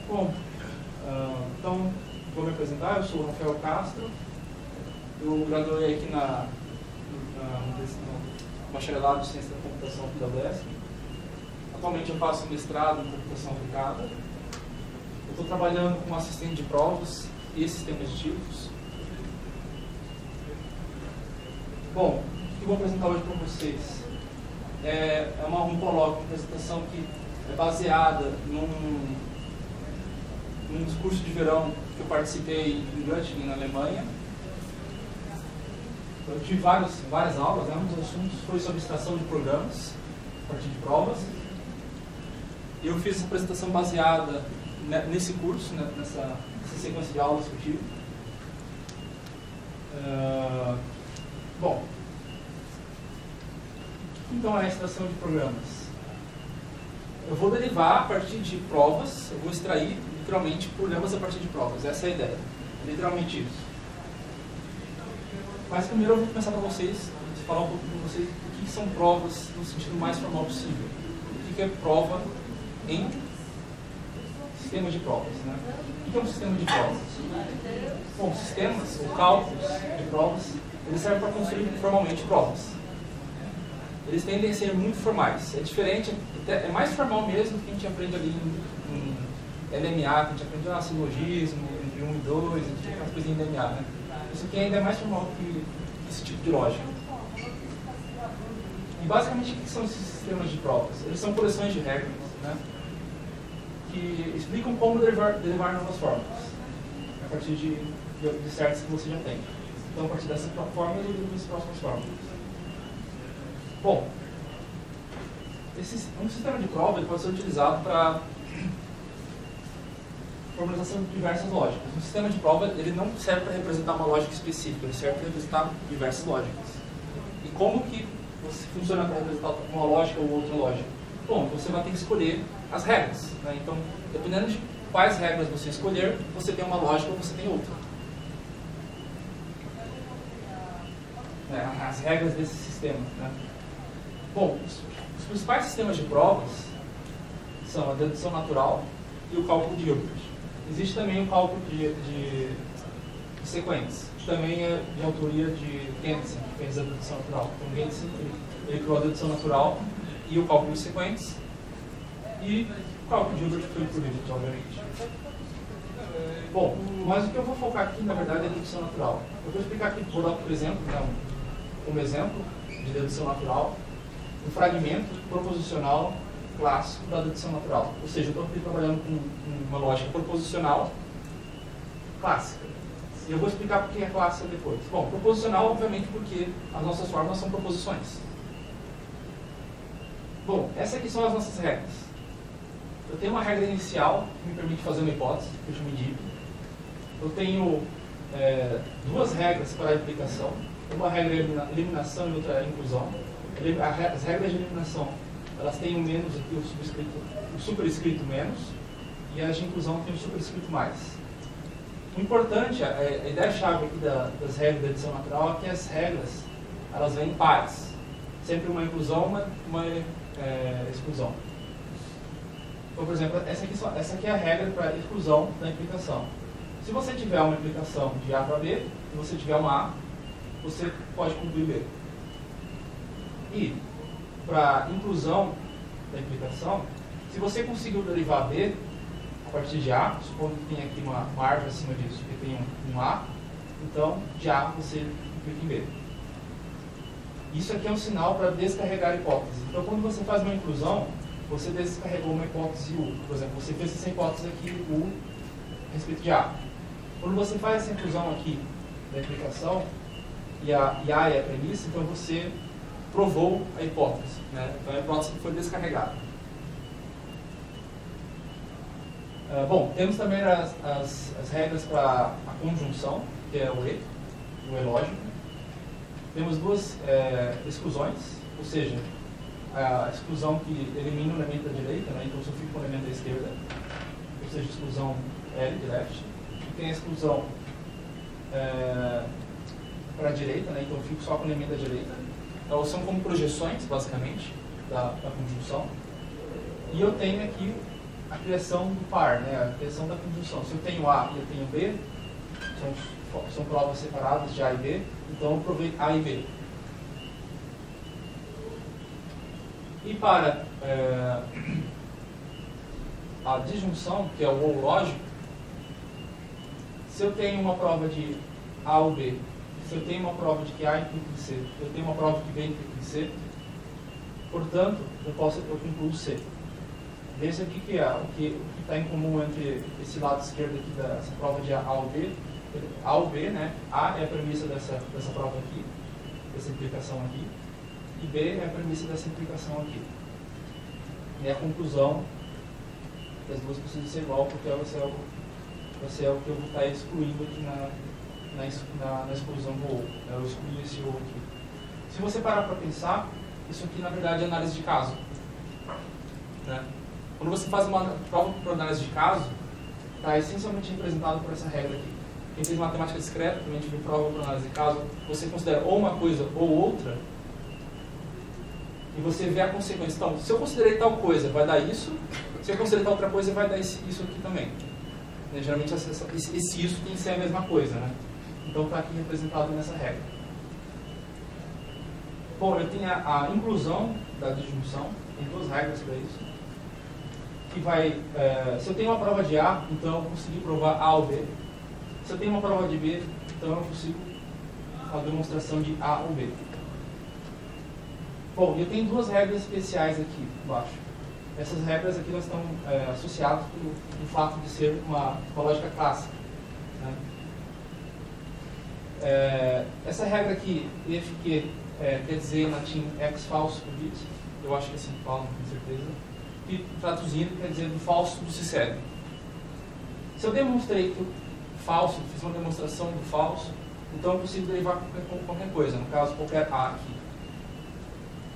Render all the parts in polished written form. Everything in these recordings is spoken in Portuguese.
Bom, então vou me apresentar. Eu sou o Rafael Castro. Eu graduei aqui no bacharelado de Ciência da Computação aqui da UDESC. Atualmente eu faço mestrado em Computação Aplicada. Eu estou trabalhando como assistente de provas e sistemas de tipos. Bom, o que eu vou apresentar hoje para vocês um colóquio, uma apresentação que é baseada num discurso de verão que eu participei em Göttingen, na Alemanha. Eu tive várias aulas, um dos assuntos foi sobre extração de programas a partir de provas. Eu fiz essa apresentação baseada nesse curso, nessa sequência de aulas que eu tive. Bom, então a extração de programas. Eu vou derivar a partir de provas, eu vou extrair literalmente programas a partir de provas, essa é a ideia, literalmente isso. Mas primeiro eu vou começar para vocês, falar um pouco para vocês o que são provas no sentido mais formal possível. O que é prova em sistemas de provas, né? O que é um sistema de provas? Bom, sistemas ou cálculos de provas, eles servem para construir formalmente provas. Eles tendem a ser muito formais. É diferente, é mais formal mesmo que a gente aprende ali em LMA, que a gente aprende silogismo, entre 1 e 2, a gente tem umas coisinhas em LMA, né? Isso aqui ainda é mais formal que esse tipo de lógica. E basicamente o que são esses sistemas de provas? Eles são coleções de regras, né, que explicam como derivar novas fórmulas a partir de certos que você já tem. Então, a partir dessa fórmula, eu derivo as próximas fórmulas. Bom, um sistema de prova ele pode ser utilizado para formalização de diversas lógicas. Um sistema de prova ele não serve para representar uma lógica específica, ele serve para representar diversas lógicas. E como que funciona para representar uma lógica ou outra lógica? Bom, você vai ter que escolher as regras, né? Então, dependendo de quais regras você escolher, você tem uma lógica ou você tem outra. As regras desse sistema, né? Bom, os principais sistemas de provas são a dedução natural e o cálculo de Hilbert. Existe também o cálculo de sequências, que também é de autoria de Gentzen, que fez a dedução natural. Então, Gentzen ele criou a dedução natural e o cálculo de sequências, e o cálculo de Hilbert foi por Hilbert, obviamente. Bom, mas o que eu vou focar aqui, na verdade, é a dedução natural. Eu vou explicar aqui, vou dar, por exemplo, como exemplo de dedução natural, um fragmento proposicional clássico da dedução natural. Ou seja, eu estou aqui trabalhando com uma lógica proposicional clássica. E eu vou explicar por que é clássica depois. Bom, proposicional, obviamente, porque as nossas fórmulas são proposições. Bom, essas aqui são as nossas regras. Eu tenho uma regra inicial que me permite fazer uma hipótese, que eu chamo de IP. Eu tenho duas regras para a implicação. Uma regra de eliminação e outra inclusão. As regras de eliminação, elas têm o menos aqui, o superescrito menos, e as de inclusão têm o superescrito mais. O importante, a ideia-chave aqui das regras da edição natural é que as regras, elas vêm em pares. Sempre uma inclusão, uma exclusão. Então, por exemplo, essa aqui é a regra para exclusão da implicação. Se você tiver uma implicação de A para B, se você tiver uma A, você pode concluir B. E, para inclusão da implicação, se você conseguiu derivar B a partir de A, supondo que tem aqui uma árvore acima disso, que tem um A, então de A você implica em B. Isso aqui é um sinal para descarregar a hipótese. Então, quando você faz uma inclusão, você descarregou uma hipótese U. Por exemplo, você fez essa hipótese aqui, U, a respeito de A. Quando você faz essa inclusão aqui da implicação, e A é a premissa, então você provou a hipótese, né? Então a hipótese foi descarregada. Bom, temos também as regras para a conjunção, que é o E lógico. Temos duas exclusões, ou seja, a exclusão que elimina o elemento da direita, né? Então eu só fico com o elemento da esquerda, ou seja, exclusão L de left. E tem a exclusão para a direita, né? Então eu fico só com o elemento da direita. Então, são como projeções, basicamente, da conjunção. E eu tenho aqui a criação do par, né, a criação da conjunção. Se eu tenho A e eu tenho B, são provas separadas de A e B, então eu provei A e B. E para a disjunção, que é o ou lógico, se eu tenho uma prova de A ou B, se eu tenho uma prova de que A implica em C, eu tenho uma prova de que B implica em C, portanto, eu concluo C. Veja aqui que o que está em comum entre esse lado esquerdo aqui dessa prova de A ou B. A ou B, né? A é a premissa dessa prova aqui, dessa implicação aqui, e B é a premissa dessa implicação aqui. E a conclusão das duas precisam ser igual, porque vai ser o que eu vou estar excluindo aqui na exclusão do ou. Eu excluí esse ou aqui. Se você parar para pensar, isso aqui na verdade é análise de caso. Né? Quando você faz uma prova por análise de caso, está essencialmente representado por essa regra aqui. Quem fez matemática discreta, também tive prova por análise de caso, você considera ou uma coisa ou outra, e você vê a consequência. Então, se eu considerei tal coisa, vai dar isso. Se eu considerar outra coisa, vai dar isso aqui também. Né? Geralmente, esse isso tem que ser a mesma coisa. Né? Então, está aqui representado nessa regra. Bom, eu tenho a inclusão da disjunção. Tem duas regras para isso. Que vai, se eu tenho uma prova de A, então eu consegui provar A ou B. Se eu tenho uma prova de B, então eu consigo a demonstração de A ou B. Bom, eu tenho duas regras especiais aqui embaixo. Essas regras aqui elas estão associadas com o fato de ser uma lógica clássica. Né? Essa regra aqui, EFQ, quer dizer em latim ex falso por bit. Eu acho que é assim que falam, com certeza. E traduzindo, quer dizer do falso do se segue. Se eu demonstrei que o falso, fiz uma demonstração do falso, então eu consigo derivar qualquer coisa, no caso qualquer A aqui.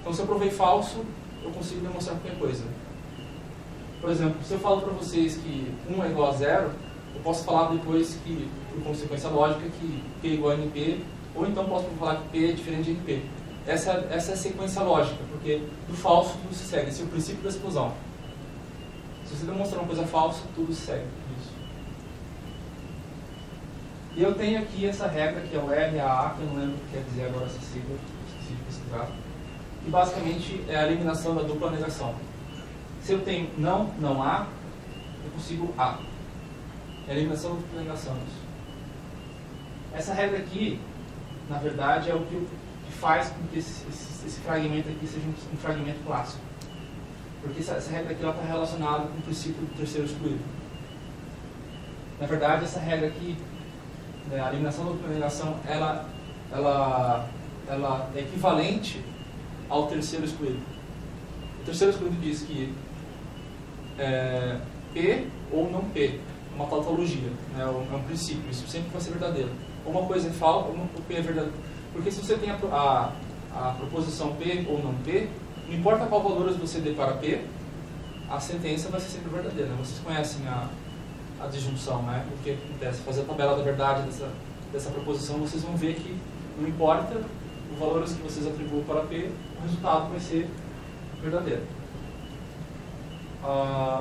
Então se eu provei falso, eu consigo demonstrar qualquer coisa. Por exemplo, se eu falo para vocês que 1 é igual a 0, eu posso falar depois que, por consequência lógica, que P é igual a NP, ou então posso falar que P é diferente de NP. Essa é a sequência lógica, porque do falso tudo se segue, esse é o princípio da exclusão. Se você demonstrar uma coisa falsa, tudo se segue. Isso. E eu tenho aqui essa regra, que é o RAA, que eu não lembro o que quer dizer agora essa sigla, esqueci de pesquisar, que basicamente é a eliminação da dupla negação. Se eu tenho não há, eu consigo A. É a eliminação da dupla negação. Isso. Essa regra aqui, na verdade, é o que faz com que esse fragmento aqui seja um fragmento clássico. Porque essa regra aqui está relacionada com o princípio do terceiro excluído. Na verdade, essa regra aqui, né, a eliminação da dupla negação, ela é equivalente ao terceiro excluído. O terceiro excluído diz que P ou não P, é uma tautologia, né, é um princípio, isso sempre vai ser verdadeiro. Ou uma coisa é falsa, ou P é verdadeiro. Porque se você tem a proposição P ou não P, não importa qual valor você dê para P, a sentença vai ser sempre verdadeira. Né? Vocês conhecem a disjunção, né? O que acontece? Fazer a tabela da verdade dessa proposição, vocês vão ver que não importa os valores que vocês atribuam para P, o resultado vai ser verdadeiro.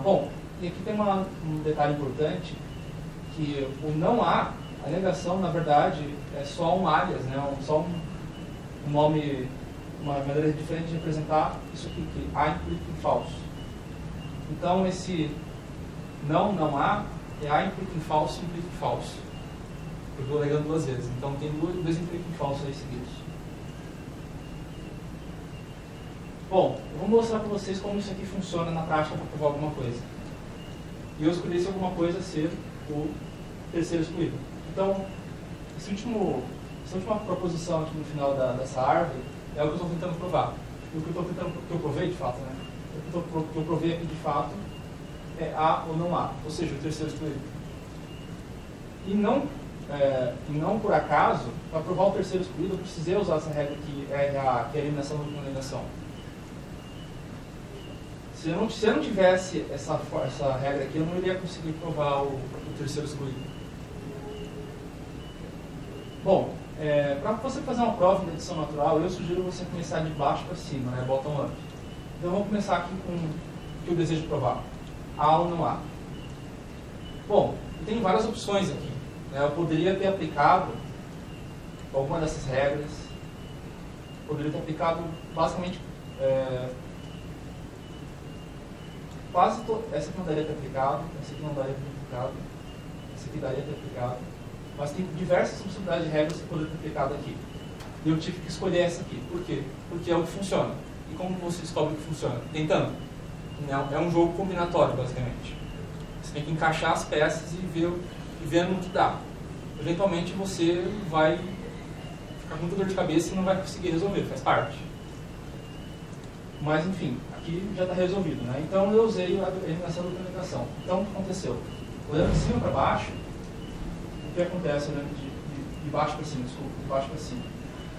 Bom, e aqui tem um detalhe importante, que o não há, a negação, na verdade, é só um alias, né? Só um nome, uma maneira diferente de representar isso aqui, que A implica em falso. Então, esse não há, é A implica em falso, implica em falso. Eu estou negando duas vezes. Então, tem dois implica em falso aí seguidos. Bom, eu vou mostrar para vocês como isso aqui funciona na prática para provar alguma coisa. E eu escolhi se alguma coisa ser o terceiro excluído. Então, essa última proposição aqui no final dessa árvore é o que eu estou tentando provar. O que eu provei de fato, né? O que eu provei aqui de fato é A ou não A, ou seja, o terceiro excluído. E não por acaso, para provar o terceiro excluído, eu precisei usar essa regra aqui, que é a eliminação da dupla negação. Se eu não tivesse essa regra aqui, eu não iria conseguir provar o terceiro excluído. Bom, para você fazer uma prova de adição natural, eu sugiro você começar de baixo para cima, né, bottom up. Então vamos começar aqui com o que eu desejo provar. há ou não há. Bom, tem várias opções aqui, né? Eu poderia ter aplicado alguma dessas regras, poderia ter aplicado basicamente quase essa aqui não daria ter aplicado, essa aqui não daria ter aplicado, essa aqui daria ter aplicado, mas tem diversas possibilidades de regras que eu poderia ter aplicado aqui. E eu tive que escolher essa aqui. Por quê? Porque é o que funciona. E como você descobre o que funciona? Tentando. É um jogo combinatório, basicamente. Você tem que encaixar as peças e vendo o que dá. Eventualmente você vai ficar com muita dor de cabeça e não vai conseguir resolver, faz parte. Mas enfim, aqui já está resolvido, né? Então eu usei a eliminação da documentação. Então o que aconteceu? Olhando de cima para baixo, o que acontece olhando de baixo para cima, desculpa, de baixo para cima?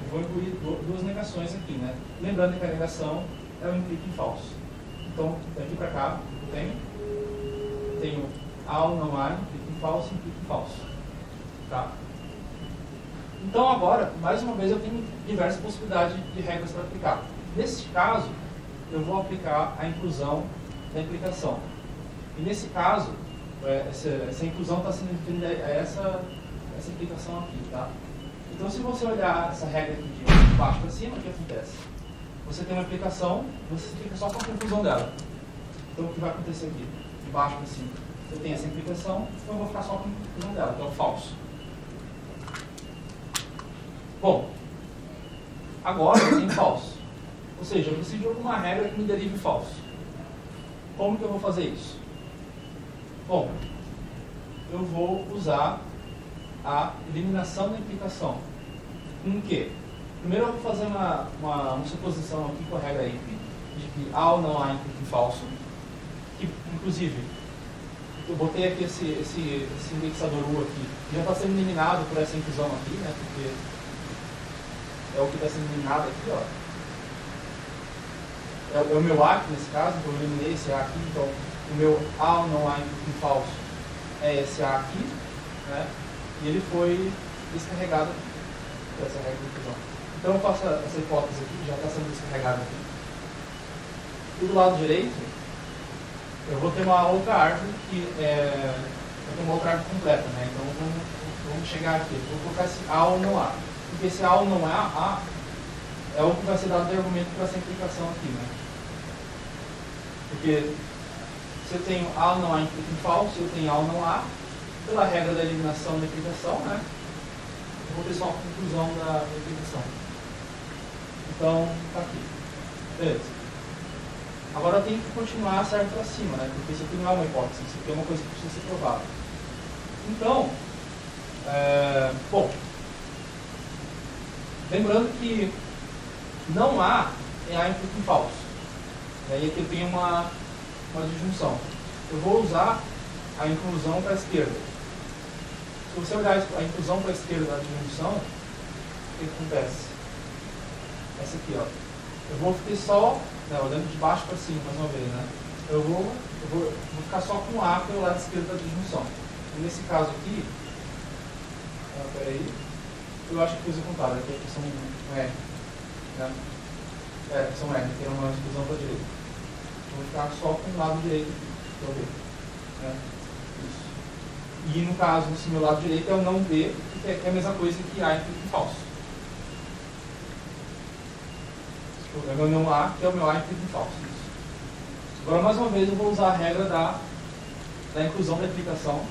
Eu vou incluir duas negações aqui, né? Lembrando que a negação é um implica em falso. Então, daqui para cá, eu tenho há ou não há, implica em falso, implica em falso. Tá? Então agora, mais uma vez, eu tenho diversas possibilidades de regras para aplicar. Nesse caso, eu vou aplicar a inclusão da implicação. E nesse caso, essa inclusão está sendo referida a essa implicação aqui, tá? Então, se você olhar essa regra aqui de baixo para cima, o que acontece? Você tem uma implicação, você fica só com a conclusão dela. Então, o que vai acontecer aqui? De baixo para cima. Eu tenho essa implicação, então eu vou ficar só com a conclusão dela, que é o falso. Bom, agora eu tenho falso. Ou seja, eu preciso de alguma regra que me derive falso. Como que eu vou fazer isso? Bom, eu vou usar a eliminação da implicação. Com o quê? Primeiro eu vou fazer uma suposição aqui com a regra IP, de que há ou não há implica em falso, que inclusive eu botei aqui esse indexador U aqui, já está sendo eliminado por essa inclusão aqui, né? Porque é o que está sendo eliminado aqui, ó. É o meu A aqui nesse caso, então eu eliminei esse A aqui, então o meu há ou não há implica em falso é esse A aqui, né? E ele foi descarregado aqui, por essa regra de inclusão. Então eu faço essa hipótese aqui, já está sendo descarregado aqui. E do lado direito, eu vou ter uma outra árvore que eu tenho uma outra árvore completa, né? Então vamos chegar aqui, eu vou colocar esse A ou não há. Porque esse A ou não há é o que vai ser dado de argumento para essa implicação aqui, né? Porque se eu tenho A ou não há implica em falso, se eu tenho A ou não há, pela regra da eliminação da implicação, né? Eu vou ter só a conclusão da implicação. Então, tá aqui. Beleza. Agora eu tenho que continuar certo para cima, né? Porque isso aqui não é uma hipótese, isso aqui é uma coisa que precisa ser provada. Então, bom, lembrando que não há A implica em falso. E aí aqui eu tenho uma disjunção. Eu vou usar a inclusão para a esquerda. Se você olhar a inclusão para a esquerda da disjunção, o que acontece? Essa aqui, ó. Eu vou ficar só, né, olhando de baixo para cima, mais uma vez, né? Eu vou ficar só com A pelo lado esquerdo da disjunção. E nesse caso aqui, peraí, eu acho que fiz o contrário, aqui é são um R, né? São R, que é uma exclusão para a direita. Vou ficar só com o lado direito aqui, para ver. Né? Isso. E no caso, se meu lado direito é o não B, que é a mesma coisa que A implica em falso. É o meu não A, que é o meu A implica em falso. Isso. Agora, mais uma vez, eu vou usar a regra da inclusão da implicação.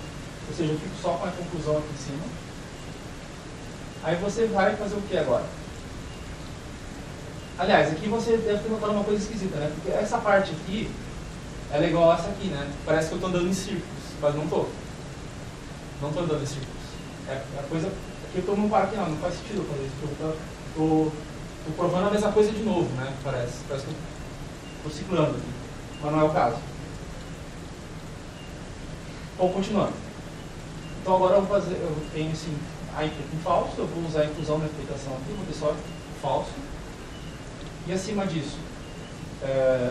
Ou seja, eu fico só com a conclusão aqui em cima. Aí você vai fazer o que agora? Aliás, aqui você deve ter notado uma coisa esquisita, né? Porque essa parte aqui, ela é igual a essa aqui, né? Parece que eu estou andando em círculos, mas não estou. Não estou andando em círculos. A coisa... Aqui eu estou num parque, não faz sentido eu fazer isso. Eu estou provando a mesma coisa de novo, né? Parece que eu estou ciclando aqui. Mas não é o caso. Bom, continuando. Então agora eu tenho esse A implica em falso, eu vou usar a inclusão da implicação aqui, vou ter só falso. E acima disso,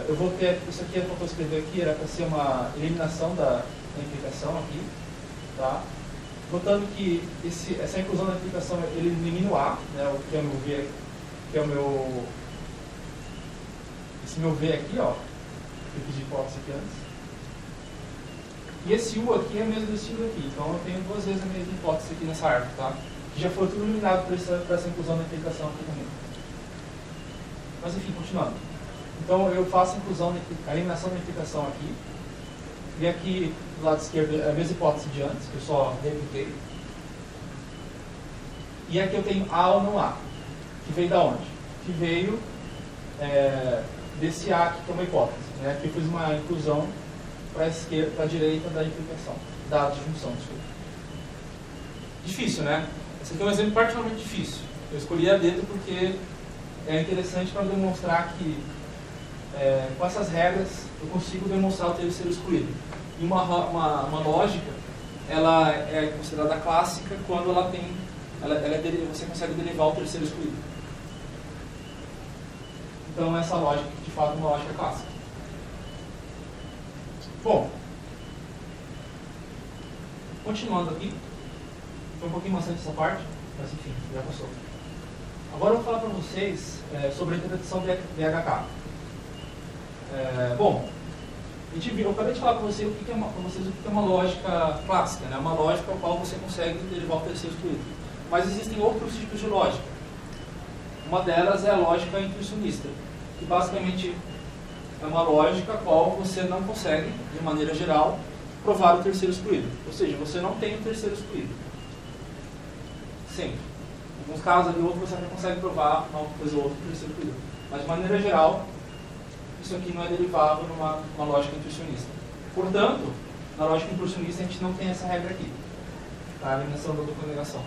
eu vou ter, isso aqui que eu vou escrever aqui, era para ser uma eliminação da implicação aqui, tá? Notando que essa inclusão da implicação, ele elimina o A, né, o que é o meu V, que é o meu, esse meu V aqui, ó, que eu fiz de hipótese aqui antes. E esse U aqui é o mesmo desse U aqui. Então eu tenho duas vezes a mesma hipótese aqui nessa árvore, tá? Que já foi tudo eliminado para essa inclusão da implicação aqui também. Mas enfim, continuando. Então eu faço a eliminação da implicação aqui. E aqui do lado esquerdo é a mesma hipótese de antes, que eu só repliquei. E aqui eu tenho A ou não A. Que veio da onde? Que veio desse A aqui, que é uma hipótese. Né? Aqui eu fiz uma inclusão para a direita da implicação, da disjunção, desculpa. Difícil, né? Esse aqui é um exemplo particularmente difícil. Eu escolhi a dedo porque é interessante para demonstrar que com essas regras eu consigo demonstrar o terceiro excluído. E uma lógica, ela é considerada clássica quando ela tem, você consegue derivar o terceiro excluído. Então essa lógica, de fato, é uma lógica clássica. Bom, continuando aqui, foi um pouquinho bastante essa parte, mas enfim, já passou. Agora eu vou falar para vocês sobre a interpretação de DHK. Bom, eu acabei de falar para vocês o que é uma lógica clássica, né? Uma lógica ao qual você consegue derivar o terceiro excluído. Mas existem outros tipos de lógica. Uma delas é a lógica intuicionista, que basicamente é uma lógica a qual você não consegue, de maneira geral, provar o terceiro excluído. Ou seja, você não tem o terceiro excluído. Sempre. Em alguns casos ali, outros você até consegue provar uma coisa ou outra o terceiro excluído. Mas de maneira geral, isso aqui não é derivável numa lógica intuicionista. Portanto, na lógica intuicionista a gente não tem essa regra aqui. Tá? A eliminação da dupla negação.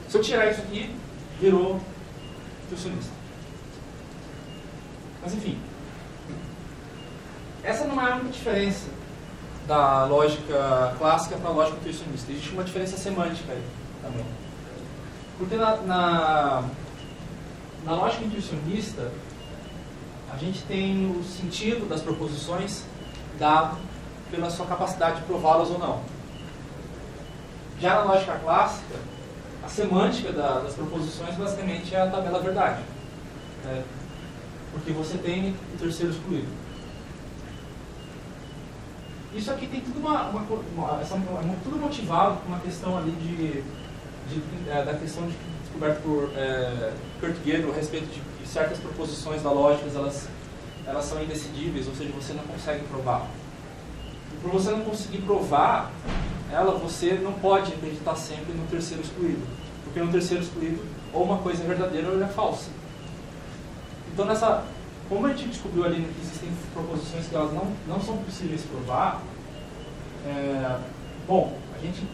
Se eu tirar isso aqui, virou intuicionista. Mas enfim. Essa não é a única diferença da lógica clássica para a lógica intuicionista. Existe uma diferença semântica aí também. Porque na lógica intuicionista, a gente tem o sentido das proposições dado pela sua capacidade de prová-las ou não. Já na lógica clássica, a semântica das proposições basicamente é a tabela verdade. Porque você tem o terceiro excluído. Isso aqui tem tudo tudo motivado por uma questão ali da questão descoberta por Kurt Gödel a respeito de que certas proposições da lógica elas são indecidíveis, ou seja, você não consegue provar. E por você não conseguir provar ela, você não pode acreditar sempre no terceiro excluído, porque no terceiro excluído ou uma coisa é verdadeira ou ela é falsa. Então como a gente descobriu ali que existem proposições que elas não são possíveis de provar, bom, a gente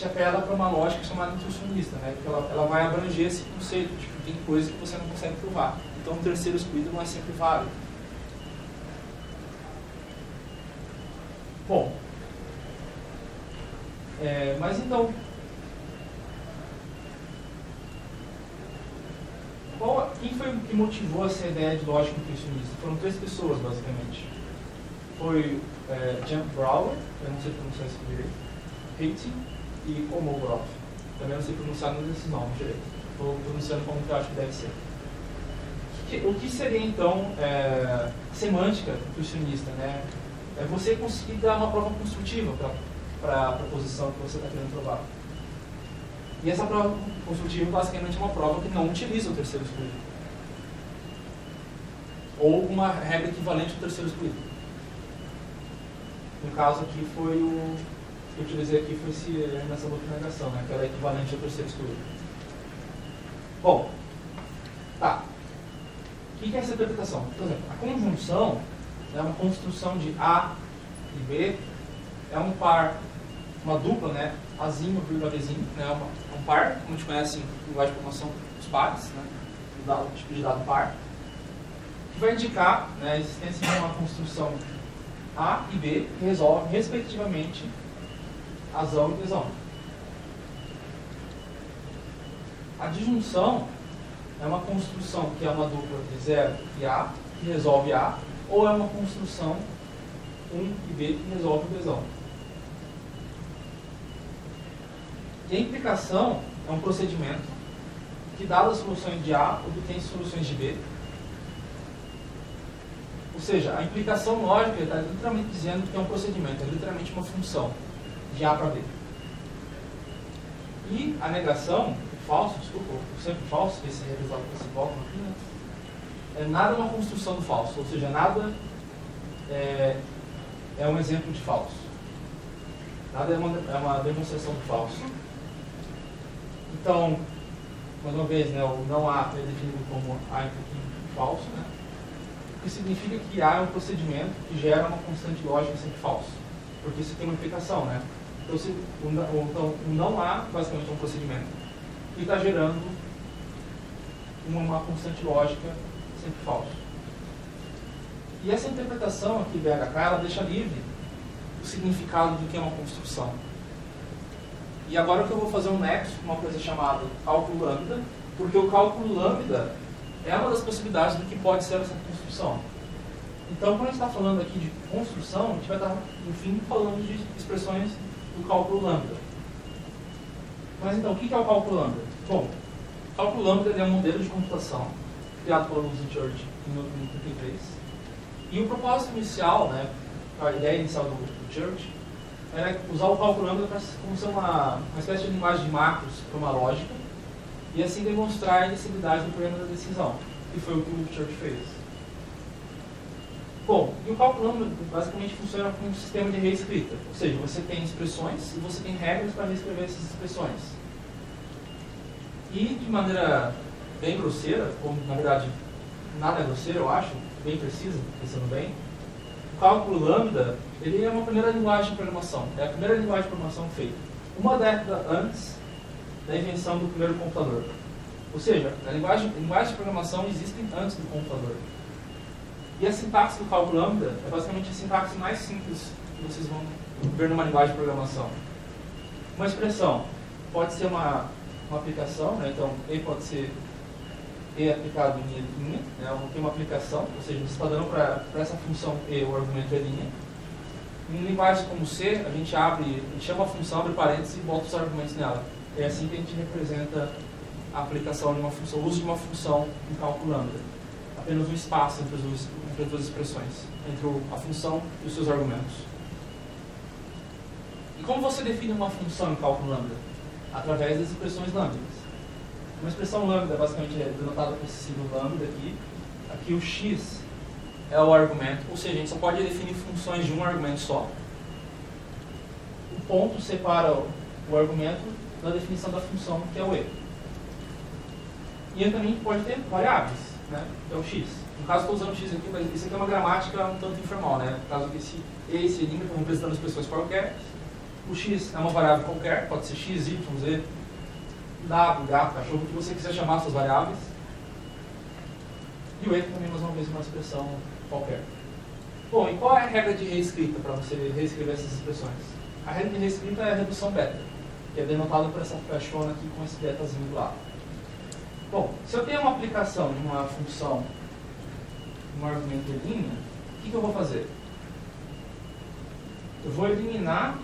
apela para uma lógica chamada intuicionista, né? Porque ela vai abranger esse conceito de que tem coisas que você não consegue provar. Então o terceiro excluído não é sempre válido. Bom, mas então, quem foi que motivou essa ideia de lógica intuicionista? Foram três pessoas, basicamente. Foi Jan Brouwer, eu não sei pronunciar isso direito, Haiti e Kolmogorov. Também não sei pronunciar nenhum desses nomes direito. Estou pronunciando como eu acho que deve ser. O que seria, então, semântica intuicionista, né? É você conseguir dar uma prova construtiva para a proposição que você está querendo provar. E essa prova construtiva, basicamente, é uma prova que não utiliza o terceiro excluído. Ou uma regra equivalente ao terceiro excluído. No caso aqui foi o que eu utilizei aqui foi essa dupla negação, né? Que ela é equivalente ao terceiro excluído. Bom, tá. O que é essa interpretação? Por exemplo, a conjunção é uma construção de A e B, é um par, uma dupla, né? Azinho, vírgula, Bzinho, né? Um par, como a gente conhece em linguagem de programação, os pares, né? O tipo de dado par, que vai indicar, né, a existência de uma construção A e B que resolve, respectivamente, azão e bzão. A disjunção é uma construção que é uma dupla de 0 e A, que resolve A, ou é uma construção 1 e B que resolve o bzão. E a implicação é um procedimento que, dadas as soluções de A, obtém soluções de B. Ou seja, a implicação lógica está literalmente dizendo que é um procedimento, é literalmente uma função de A para B. E a negação, falso, desculpa, sempre falso, esse resultado que você coloca aqui, né? Nada é uma construção do falso, ou seja, nada é um exemplo de falso. Nada é uma demonstração do falso. Então, mais uma vez, né, o não A é definido como A falso, né? O que significa que A é um procedimento que gera uma constante lógica sempre falso, porque isso tem uma implicação, né? Então, o não A basicamente é um procedimento que está gerando uma constante lógica sempre falso. E essa interpretação aqui BHK, ela deixa livre o significado do que é uma construção. E agora que eu vou fazer um nexo com uma coisa chamada cálculo lambda, porque o cálculo lambda é uma das possibilidades do que pode ser essa construção. Então, quando a gente está falando aqui de construção, a gente vai estar, no fim, falando de expressões do cálculo lambda. Mas então, o que é o cálculo lambda? Bom, o cálculo lambda é um modelo de computação criado pela Lucy Church em 1933. E o propósito inicial, né, a ideia inicial do Church, era usar o cálculo lambda como ser uma espécie de linguagem de macros para uma lógica e assim demonstrar a indicibilidade do problema da decisão, que foi o que o Church fez. Bom, e o cálculo lambda basicamente funciona como um sistema de reescrita, ou seja, você tem expressões e você tem regras para reescrever essas expressões. E de maneira bem grosseira, ou na verdade nada é grosseiro, eu acho, bem precisa, pensando bem, o cálculo lambda ele é uma primeira linguagem de programação, é a primeira linguagem de programação feita, uma década antes da invenção do primeiro computador. Ou seja, a linguagem de programação existem antes do computador. E a sintaxe do cálculo lambda é basicamente a sintaxe mais simples que vocês vão ver numa linguagem de programação. Uma expressão pode ser uma aplicação, né? Então E pode ser E aplicado em linha, né? Tem uma aplicação, ou seja, você está dando para essa função E o argumento é linha. Em linguagens como C, a gente chama a função, abre parênteses e bota os argumentos nela. É assim que a gente representa a aplicação de uma função, o uso de uma função em cálculo lambda. Apenas um espaço entre as duas expressões, entre a função e os seus argumentos. E como você define uma função em cálculo lambda? Através das expressões lambdas. Uma expressão lambda basicamente é denotada por esse símbolo lambda aqui. Aqui o x é o argumento, ou seja, a gente só pode definir funções de um argumento só. O ponto separa o argumento da definição da função, que é o e. E também a gente pode ter variáveis, né? Que é o x. No caso, estou usando x aqui, mas isso aqui é uma gramática um tanto informal, né? No caso, esse e e esse estão representando expressões qualquer. O x é uma variável qualquer, pode ser x, y, z, w, gato, cachorro, o que você quiser chamar suas variáveis. E o e também, mais uma vez, uma expressão qualquer. Bom, e qual é a regra de reescrita para você reescrever essas expressões? A regra de reescrita é a redução beta, que é denotada por essa caixona aqui com esse betazinho do lado. Bom, se eu tenho uma aplicação de uma função, um argumento em linha, o que eu vou fazer? Eu vou eliminar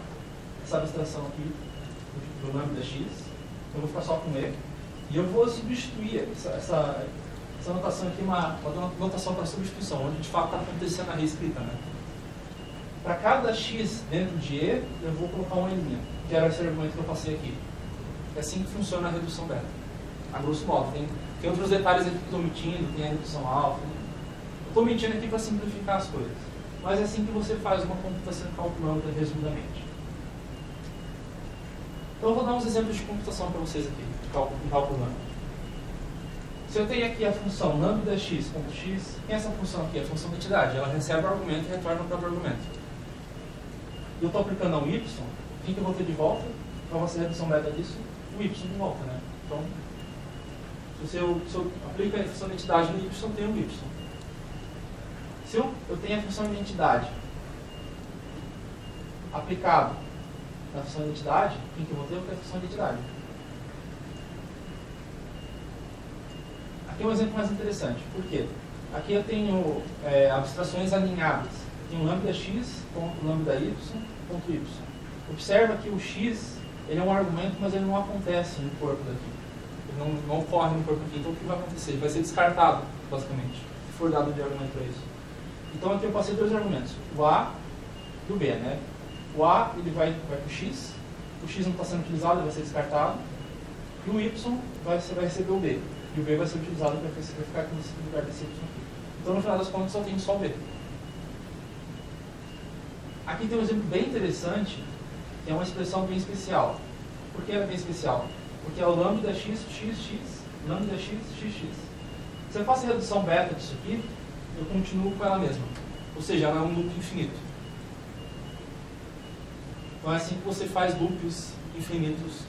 essa abstração aqui do lambda x, eu vou ficar só com e, e eu vou substituir essa notação aqui, uma notação para substituição, onde de fato está acontecendo a reescrita, né? Para cada x dentro de e, eu vou colocar uma linha, que era esse argumento que eu passei aqui. É assim que funciona a redução beta. A grosso modo. Tem outros detalhes aqui que estou omitindo, tem a redução alfa. Eu estou omitindo aqui para simplificar as coisas. Mas é assim que você faz uma computação calculando resumidamente. Então eu vou dar uns exemplos de computação para vocês aqui, calculando. Se eu tenho aqui a função lambda x, ponto x, quem é essa função aqui? É a função da entidade. Ela recebe o argumento e retorna o próprio argumento. E eu estou aplicando a um y, o que eu vou ter de volta? Para você redução beta disso, o y de volta, né? Então, se eu aplico a função de identidade no y, eu tenho um y. Se eu tenho a função de identidade aplicado na função de identidade, quem que eu vou ter? Eu vou ter a função de identidade. Aqui é um exemplo mais interessante. Por quê? Aqui eu tenho abstrações alinhadas. Tenho lambda x, ponto lambda y, ponto y. Observa que o x ele é um argumento, mas ele não acontece no corpo daqui. Ele não ocorre no corpo aqui. Então o que vai acontecer? Ele vai ser descartado, basicamente, se for dado de argumento para isso. Então aqui eu passei dois argumentos, o A e o B, né? O A ele vai para o X não está sendo utilizado, ele vai ser descartado, e o Y vai receber o B, e o B vai ser utilizado para ficar aqui no lugar desse Y aqui. Então no final das contas só tenho só o B. Aqui tem um exemplo bem interessante, que é uma expressão bem especial. Por que ela é bem especial? Porque é o lambda x, lambda x, x. Se eu faço a redução beta disso aqui, eu continuo com ela mesma. Ou seja, ela é um loop infinito. Então é assim que você faz loops infinitos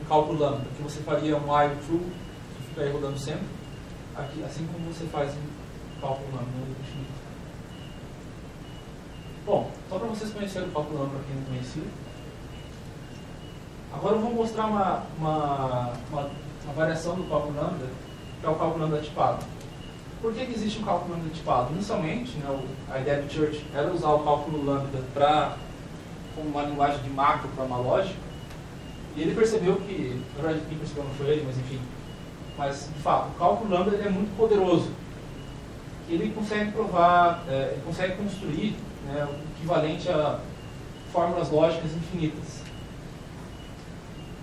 no cálculo lambda, que você faria um while true, que fica aí rodando sempre, aqui, assim como você faz no cálculo lambda, no loop infinito. Bom, só para vocês conhecerem o cálculo lambda, para quem não conhecia. Agora eu vou mostrar uma variação do cálculo lambda, que é o cálculo lambda tipado. Por que existe um cálculo lambda tipado? Inicialmente, né, a ideia do Church era usar o cálculo lambda como uma linguagem de macro para uma lógica, e ele percebeu que, na verdade quem percebeu não foi ele, mas enfim, mas de fato, o cálculo lambda ele é muito poderoso. Ele consegue provar, ele consegue construir, né, o equivalente a fórmulas lógicas infinitas.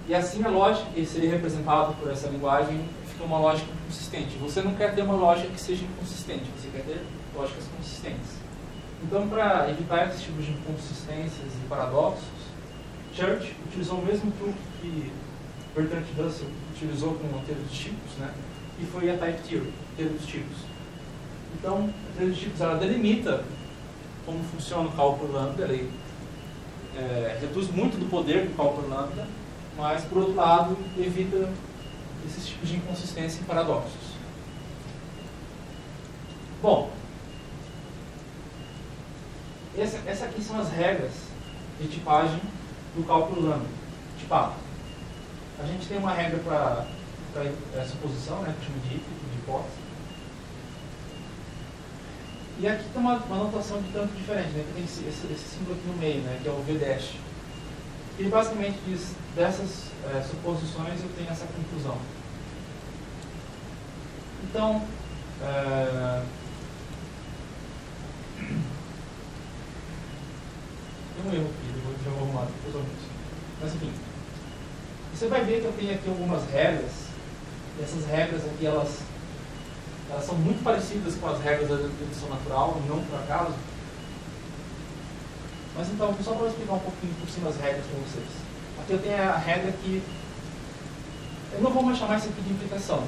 E assim a lógica que seria representada por essa linguagem fica uma lógica consistente. Você não quer ter uma lógica que seja inconsistente, você quer ter lógicas consistentes. Então, para evitar esses tipos de inconsistências e paradoxos, Church utilizou o mesmo truque que Bertrand Russell utilizou com a teoria dos tipos, né? E foi a Type Theory, a teoria dos tipos. Então, a teoria dos tipos ela delimita como funciona o cálculo lambda, ele reduz muito do poder do cálculo lambda, mas, por outro lado, evita esses tipos de inconsistência e paradoxos. Bom, essas aqui são as regras de tipagem do cálculo lambda tipado. A gente tem uma regra para suposição, né, que chama de hipótese. E aqui tem uma notação de tanto diferente, né, que tem esse símbolo aqui no meio, né, que é o V'. Ele basicamente diz, dessas suposições eu tenho essa conclusão. Então, tem um erro aqui, já vou arrumar depois eu isso. Mas enfim, você vai ver que eu tenho aqui algumas regras, e essas regras aqui, elas são muito parecidas com as regras da dedução natural, não por acaso. Mas então, só para eu explicar um pouquinho por cima as regras para vocês. Aqui eu tenho a regra que... Eu não vou mais chamar isso aqui de implicação.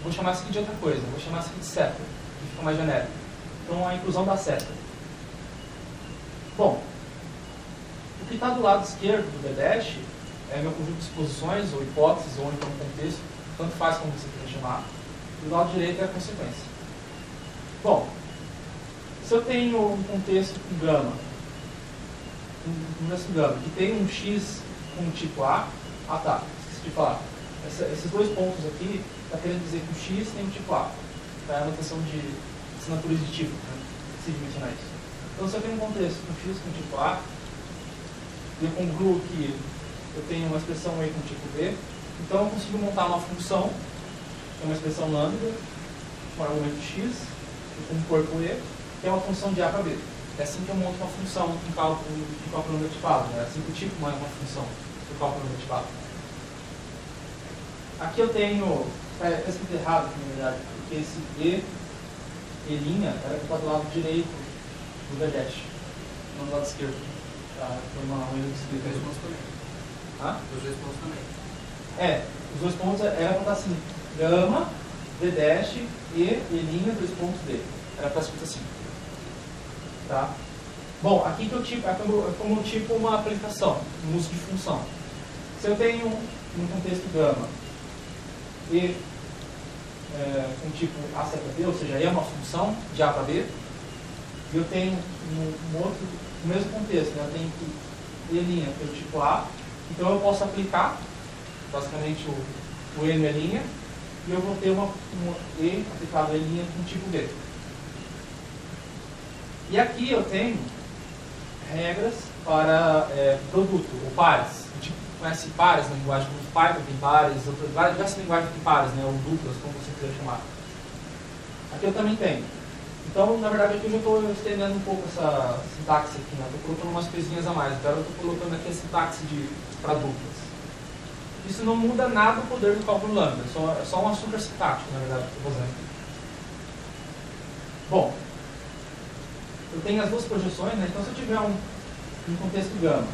Vou chamar isso aqui de outra coisa. Vou chamar isso aqui de seta, que fica mais genérico. Então, a inclusão da seta. Bom, o que está do lado esquerdo do B' é meu conjunto de suposições, ou hipóteses, ou então contexto, tanto faz como você quiser chamar. E do lado direito é a consequência. Bom, se eu tenho um contexto com gama, que tem um x com tipo A, tá, esqueci de falar. Esses dois pontos aqui, está querendo dizer que o x tem um tipo A. Tá? É a notação de assinaturas de tipo, né? Se mencionar isso. Então, se eu tenho um contexto com x com tipo A, e eu concluo que eu tenho uma expressão E com tipo B, então eu consigo montar uma função, que é uma expressão lambda, com argumento x, e com um corpo E, que é uma função de A para B. É assim que eu monto uma função em cálculo lambda tipado, né? É assim que eu tipo uma função do cálculo lambda tipado. Aqui eu tenho, está escrito errado aqui na verdade, porque esse E linha era que está do lado direito do V', não do lado esquerdo. Tá? Foi uma coisa que explica. Os dois pontos também. Hã? Os dois pontos também. Os dois pontos era para estar assim, gama, V' e linha, dois pontos D. Era para escrito assim. Tá? Bom, aqui que eu tipo, é como eu tipo uma aplicação, um uso de função. Se eu tenho um contexto gama e com tipo A seta B, ou seja, E é uma função de A para B, e eu tenho no mesmo contexto, né? Eu tenho que E' que é o tipo A, então eu posso aplicar basicamente o E no E', e eu vou ter um E aplicado a E' com tipo B. E aqui eu tenho regras para produto, ou pares. A gente conhece pares na linguagem, como Python tem pares, várias diversas linguagens tem pares, né, ou duplas, como você quiser chamar. Aqui eu também tenho. Então, na verdade, aqui eu já estou estendendo um pouco essa sintaxe aqui, né? Estou colocando umas coisinhas a mais. Agora eu estou colocando aqui a sintaxe para duplas. Isso não muda nada o poder do cálculo lambda, é só uma super sintática, na verdade, que eu estou fazendo. Bom, eu tenho as duas projeções, né? Então se eu tiver um contexto gama,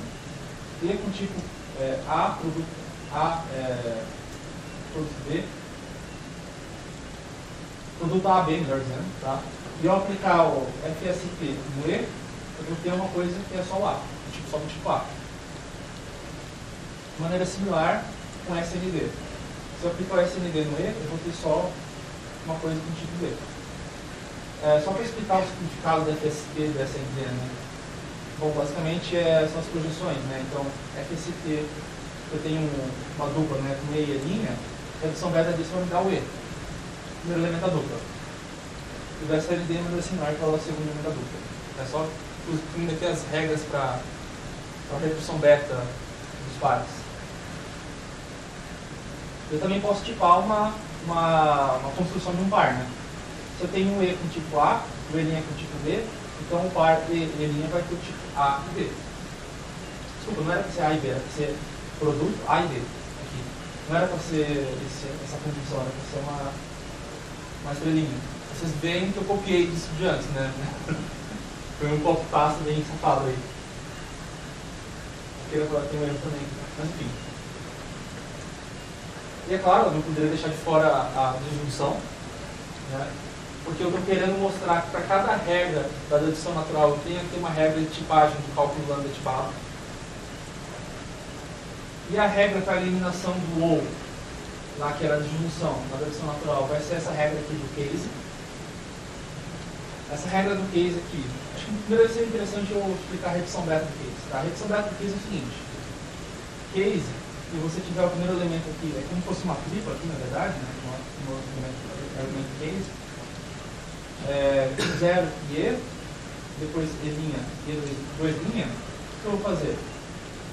B com tipo A, produto B, produto A, B, melhor dizendo, tá? E eu aplicar o FST no E, eu vou ter uma coisa que é só o A, só do tipo A. De maneira similar com SND. Se eu aplicar o SND no E, eu vou ter só uma coisa do tipo B. Só para explicar o significado da FST e da SND, né? Bom, basicamente são as projeções, né? Então, FST, eu tenho uma dupla, né, com E e linha, a redução beta disso vai me dar o E, primeiro elemento da dupla. E o SND é uma similar para o segundo elemento da dupla. É só incluindo aqui as regras para a redução beta dos pares. Eu também posso tipar uma construção de um par, né? Se eu tenho um E com tipo A, o E' com tipo B, então o par E' vai ter o tipo A e B. Desculpa, não era para ser A e B, era para ser produto A e B. Aqui. Não era para ser essa conjunção, era para ser uma estrelinha. Vocês veem que eu copiei disso de antes, né? Foi um copy-paste bem safado aí. Aqui agora tem um erro também, mas enfim. E é claro, eu não poderia deixar de fora a disjunção, né? Porque eu estou querendo mostrar que para cada regra da dedução natural eu tenho aqui uma regra de tipagem do cálculo lambda tipado. E a regra para a eliminação do ou, lá que era a disjunção na dedução natural, vai ser essa regra aqui do case. Essa regra do case aqui, acho que primeiro vai ser interessante eu explicar a redução beta do case. Tá? A redução beta do case é o seguinte: case, se você tiver o primeiro elemento aqui, é como se fosse uma tripla aqui, na verdade, né? Um elemento case. 0 e E, depois E', E2', o que eu vou fazer?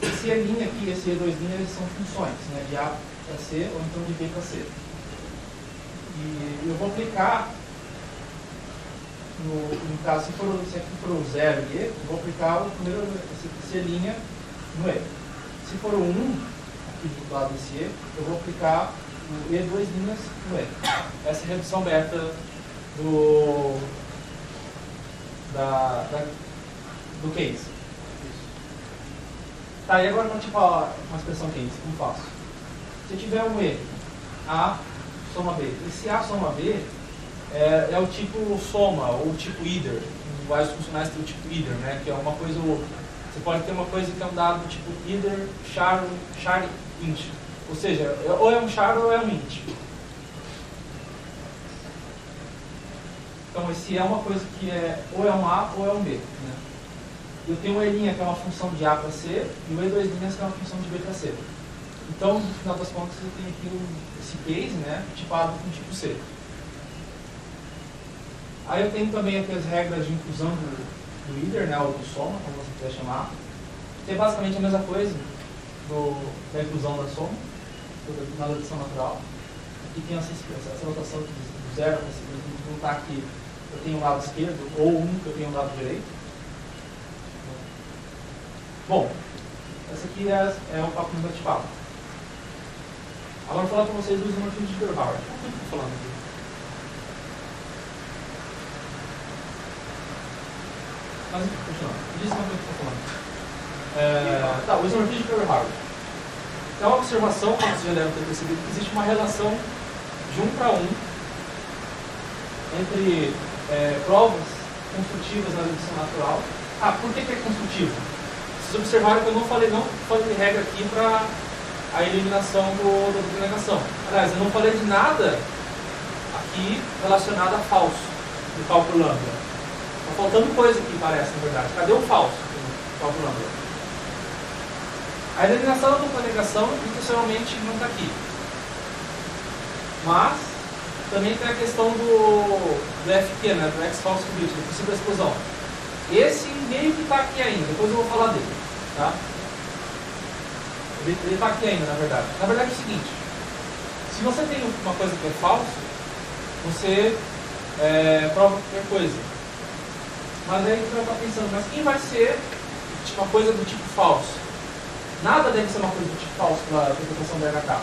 Esse E' aqui e esse E2', eles são funções, né, de A para C ou então de B para C. E eu vou aplicar, no caso, se aqui for o 0 e E, eu vou aplicar o primeiro, esse E' no E. Se for o 1, aqui do lado desse E, eu vou aplicar o E2' no E. Essa é a redução beta do case. Tá, e agora vamos tipar uma expressão case, como faço? Se eu tiver um E, A soma B, esse A soma B é o tipo soma, ou o tipo either. Em vários funcionais tem o tipo either, né? Que é uma coisa ou outra. Você pode ter uma coisa que é um dado tipo either, char, int. Ou seja, ou é um char ou é um int. Então, esse é uma coisa que ou é um A ou é um B. Né? Eu tenho um E' que é uma função de A para C, e o E2' que é uma função de B para C. Então, no final das contas, eu tenho aqui esse case, né, tipado com tipo C. Aí eu tenho também aqui as regras de inclusão do either, né, ou do soma, como você quiser chamar, que é basicamente a mesma coisa da inclusão da soma, na dedução natural. Aqui tem essa notação do zero, não está aqui. Eu tenho um lado esquerdo, ou que eu tenho um lado direito. Bom, essa aqui é o cálculo tipado. Agora eu vou falar para vocês dos isomorfismos de Gerhard. O que eu estou falando aqui? Mas, continuando. Diz uma coisa que eu estou falando. Tá, o isomorfismo de Gerhard. É uma observação, como vocês já devem ter percebido, que existe uma relação de 1 para 1 entre provas construtivas na dedução natural. Por que é construtivo? Vocês observaram que eu não falei de regra aqui para a eliminação da denegação. Aliás, eu não falei de nada aqui relacionado a falso do cálculo lambda. Está faltando coisa aqui, parece, na verdade. Cadê o falso do cálculo lambda? A eliminação da dupla negação, intencionalmente, não está aqui. Mas também tem a questão do FQ, né, do X-False Qubit, do princípio da exclusão. Esse meio que está aqui ainda, depois eu vou falar dele. Tá? Ele está aqui ainda, na verdade. Na verdade é o seguinte: se você tem uma coisa que é falso, você prova qualquer coisa. Mas aí você vai estar pensando, mas quem vai ser uma coisa do tipo falso? Nada deve ser uma coisa do tipo falso para a interpretação da HK.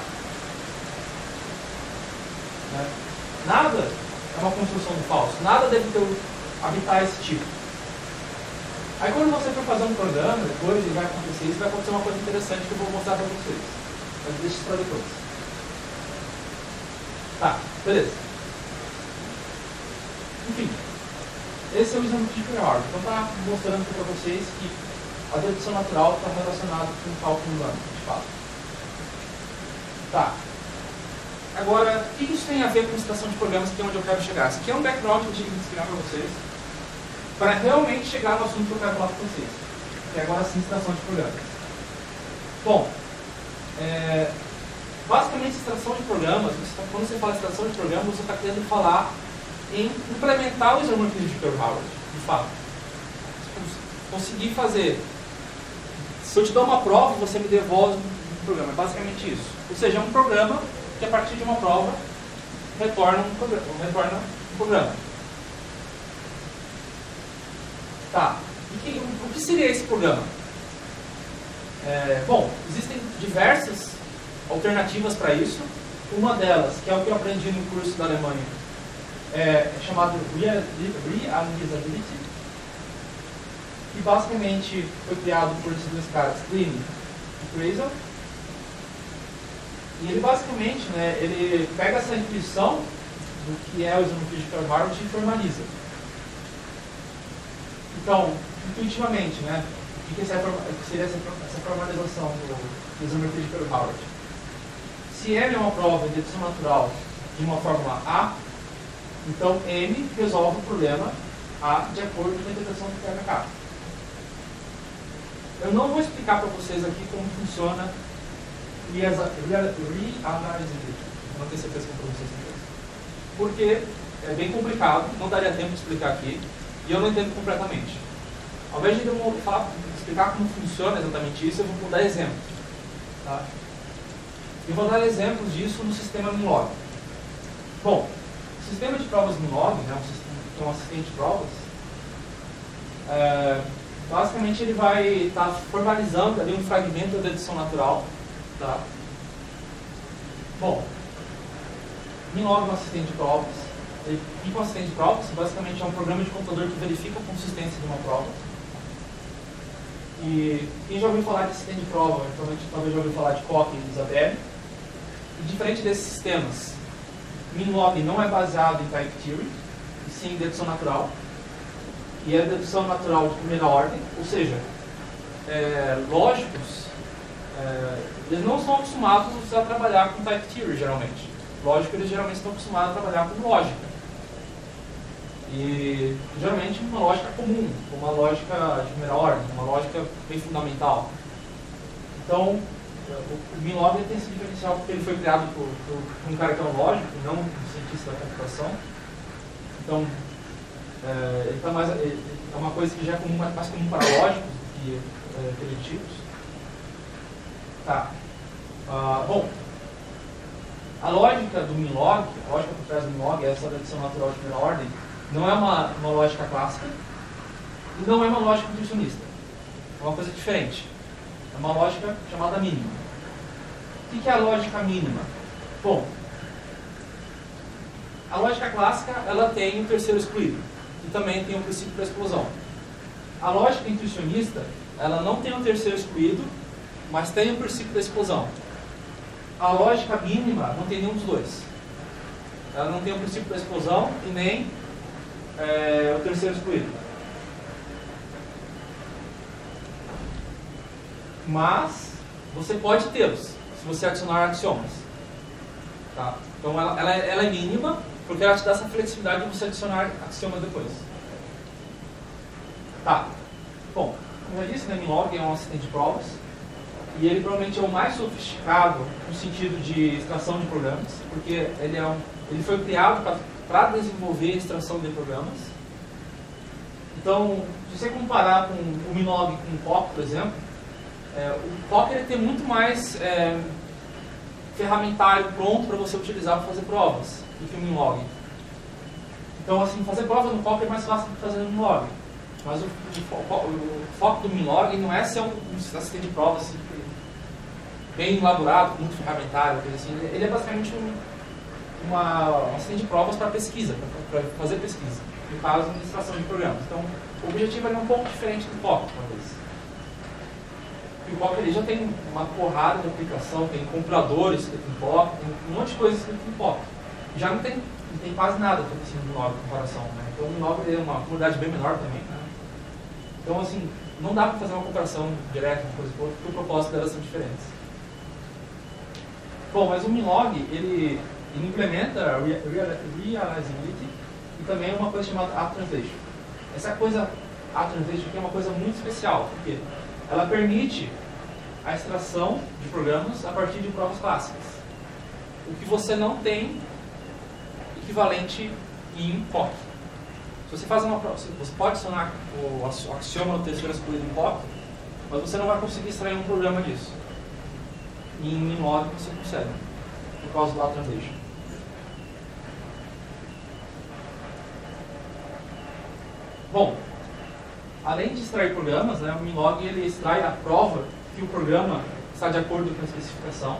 Né? Nada é uma construção do falso. Nada deve habitar esse tipo. Aí quando você for fazer um programa, depois vai acontecer isso, vai acontecer uma coisa interessante que eu vou mostrar para vocês. Mas deixa isso para depois. Tá, beleza. Enfim, esse é o exame de Ferrari. Então está mostrando para vocês que a dedução natural está relacionada com o cálculo humano, de fato. Tá. Agora, o que isso tem a ver com citação de programas, que é onde eu quero chegar? Isso aqui é um background que eu tive que explicar para vocês, para realmente chegar no assunto que eu quero falar com vocês, que é agora sim citação de programas. Bom, basicamente citação de programas, quando você fala citação de programas, você está querendo falar em implementar o isomorfismo de Kerr-Howard, de fato. Conseguir fazer. Se eu te dou uma prova, você me devolve um programa. É basicamente isso. Ou seja, é um programa que a partir de uma prova retorna um programa. Tá. O que seria esse programa? Bom, existem diversas alternativas para isso. Uma delas, que é o que eu aprendi no curso da Alemanha, é chamado Realizability, que basicamente foi criado por esses dois caras, Kleene e Kreisel. E ele basicamente, ele pega essa intuição do que é o isomorfismo de Kerr-Howard e formaliza. Então, intuitivamente, o que seria essa formalização do isomorfismo de Kerr-Howard? Se M é uma prova de dedução natural de uma fórmula A, então M resolve o problema A de acordo com a interpretação do PHK. Eu não vou explicar para vocês aqui como funciona reanalysis. Não tenho certeza que eu pronunciei isso, porque é bem complicado, não daria tempo de explicar aqui, e eu não entendo completamente. Ao invés de eu explicar como funciona exatamente isso, eu vou dar exemplos. Tá? E vou dar exemplos disso no sistema Minlog. Bom, o sistema de provas Minlog, que é um assistente de provas, basicamente ele vai estar formalizando ali um fragmento da dedução natural. Tá? Bom, Minlog é um assistente de provas. O que é um assistente de provas? Basicamente é um programa de computador que verifica a consistência de uma prova. E quem já ouviu falar de assistente de prova, talvez já ouviu falar de Coq e Isabelle. E diferente desses sistemas, Minlog não é baseado em type theory, e sim em dedução natural. E é dedução natural de primeira ordem, ou seja, lógicos, eles não são acostumados a trabalhar com type theory, geralmente. Lógico, eles geralmente estão acostumados a trabalhar com lógica. E geralmente uma lógica comum, uma lógica de primeira ordem, uma lógica bem fundamental. Então, o Minlog tem esse diferencial porque ele foi criado por um cara que é um lógico, não um cientista da computação. Então, é uma coisa que já é mais comum para lógicos do que preditivos. Tá. Bom, a lógica do Minlog, a lógica por trás do Minlog, essa dedução natural de primeira ordem, não é uma lógica clássica e não é uma lógica intuicionista. É uma coisa diferente. É uma lógica chamada mínima. O que é a lógica mínima? Bom, a lógica clássica ela tem o terceiro excluído e também tem o princípio da explosão. A lógica intuicionista ela não tem o terceiro excluído, mas tem o princípio da explosão. A lógica mínima não tem nenhum dos dois. Ela não tem o princípio da explosão e nem o terceiro excluído. Mas você pode tê-los se você adicionar axiomas. Tá? Então ela é mínima porque ela te dá essa flexibilidade de você adicionar axiomas depois. Tá. Bom, como eu já disse, o Minlog é um assistente de provas e ele provavelmente é o mais sofisticado no sentido de extração de programas, porque ele foi criado para desenvolver extração de programas. Então, se você comparar com o Minlog com o Coq, por exemplo, o Coq ele tem muito mais ferramentário pronto para você utilizar para fazer provas do que o Minlog. Então, assim, fazer prova no POC é mais fácil do que fazer no Minlog. Mas o foco do Minlog não é ser um assistente de prova assim, bem elaborado, muito ferramentário, coisa assim. Ele é basicamente um assistente de provas para pesquisa, para fazer pesquisa. No caso, administração de programas. Então, o objetivo é um pouco diferente do POC, talvez. O POC ele já tem uma porrada de aplicação, tem compiladores escrito em POC, tem um monte de coisa escrito em POC. Já não tem quase nada assim, no Minlog em comparação. Né? Então, o Minlog é uma comunidade bem menor também. Né? Então, assim, não dá para fazer uma comparação direta uma coisa com outra, porque o propósito delas são diferentes. Bom, mas o Minlog, ele implementa Reliability e também uma coisa chamada App Translation. Essa coisa, App Translation, aqui é uma coisa muito especial, porque ela permite a extração de programas a partir de provas clássicas. O que você não tem equivalente em POC. Se você faz uma prova, você pode adicionar o axioma no terceiro escolhido em POC, mas você não vai conseguir extrair um programa disso. E em Minlog você consegue, por causa do App Translation. Bom, além de extrair programas, né, o Minlog ele extrai a prova que o programa está de acordo com a especificação.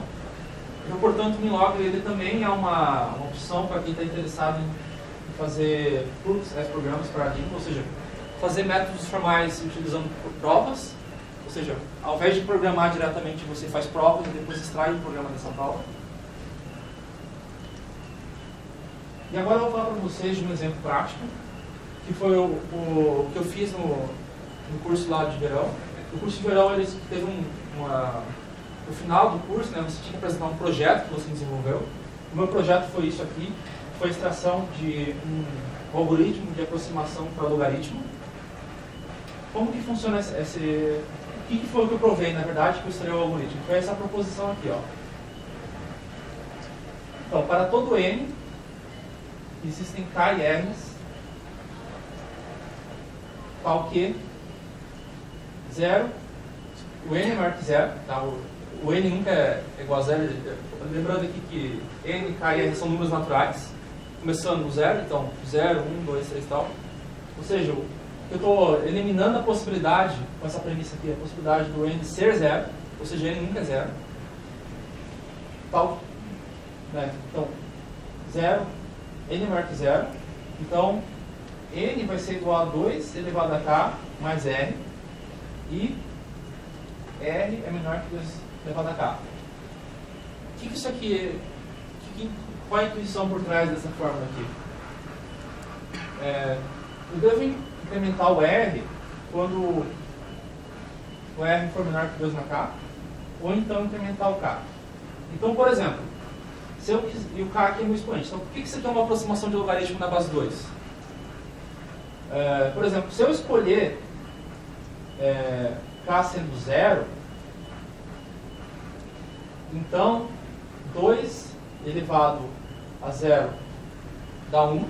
Então, portanto, o Minlog ele também é uma opção para quem está interessado em fazer proofs as programas paradigma, ou seja, fazer métodos formais utilizando provas, ou seja, ao invés de programar diretamente, você faz provas e depois extrai o programa dessa prova. E agora eu vou falar para vocês de um exemplo prático, que foi o que eu fiz no curso lá de verão. No curso de verão, eles teve no final do curso, né, você tinha que apresentar um projeto que você desenvolveu. O meu projeto foi isso aqui, foi a extração de um algoritmo de aproximação para logaritmo. Como que funciona esse... O que foi que eu provei, na verdade, que eu extraí o algoritmo? Foi essa proposição aqui, ó. Então, para todo n, existem k e r's, tal que 0, o n é maior que 0, tá? O n nunca é igual a 0, lembrando aqui que n, k e r são números naturais, começando no 0, então 0, 1, 2, 3 e tal. Ou seja, eu estou eliminando a possibilidade, com essa premissa aqui, a possibilidade do n ser 0, ou seja, n nunca é 0. Tal, né? Então, 0, n é maior que 0, então n vai ser igual a 2 elevado a k mais r, e r é menor que 2 elevado a k. O que isso aqui é? Qual a intuição por trás dessa fórmula aqui? Eu devo incrementar o r quando o r for menor que 2 na k, ou então incrementar o k. Então, por exemplo, e o k aqui é meu expoente. Então, por que isso aqui é uma aproximação de logaritmo na base 2? Por exemplo, se eu escolher k sendo 0, então 2 elevado a 0 dá 1.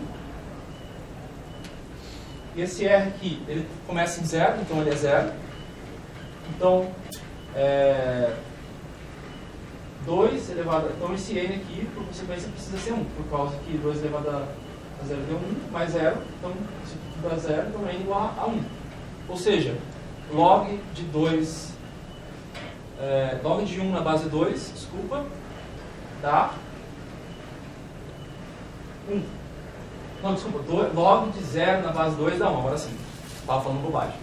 E esse r aqui, ele começa em 0, então ele é 0. Então, 2 elevado a... Então esse n aqui, por consequência, precisa ser 1, por causa que 2 elevado a 0 deu 1, mais 0, então isso aqui dá 0, então n igual a 1. Ou seja, log de 2, log de 1 na base 2, desculpa, dá 1. Não, desculpa, log de 0 na base 2 dá 1, agora sim, estava falando bobagem.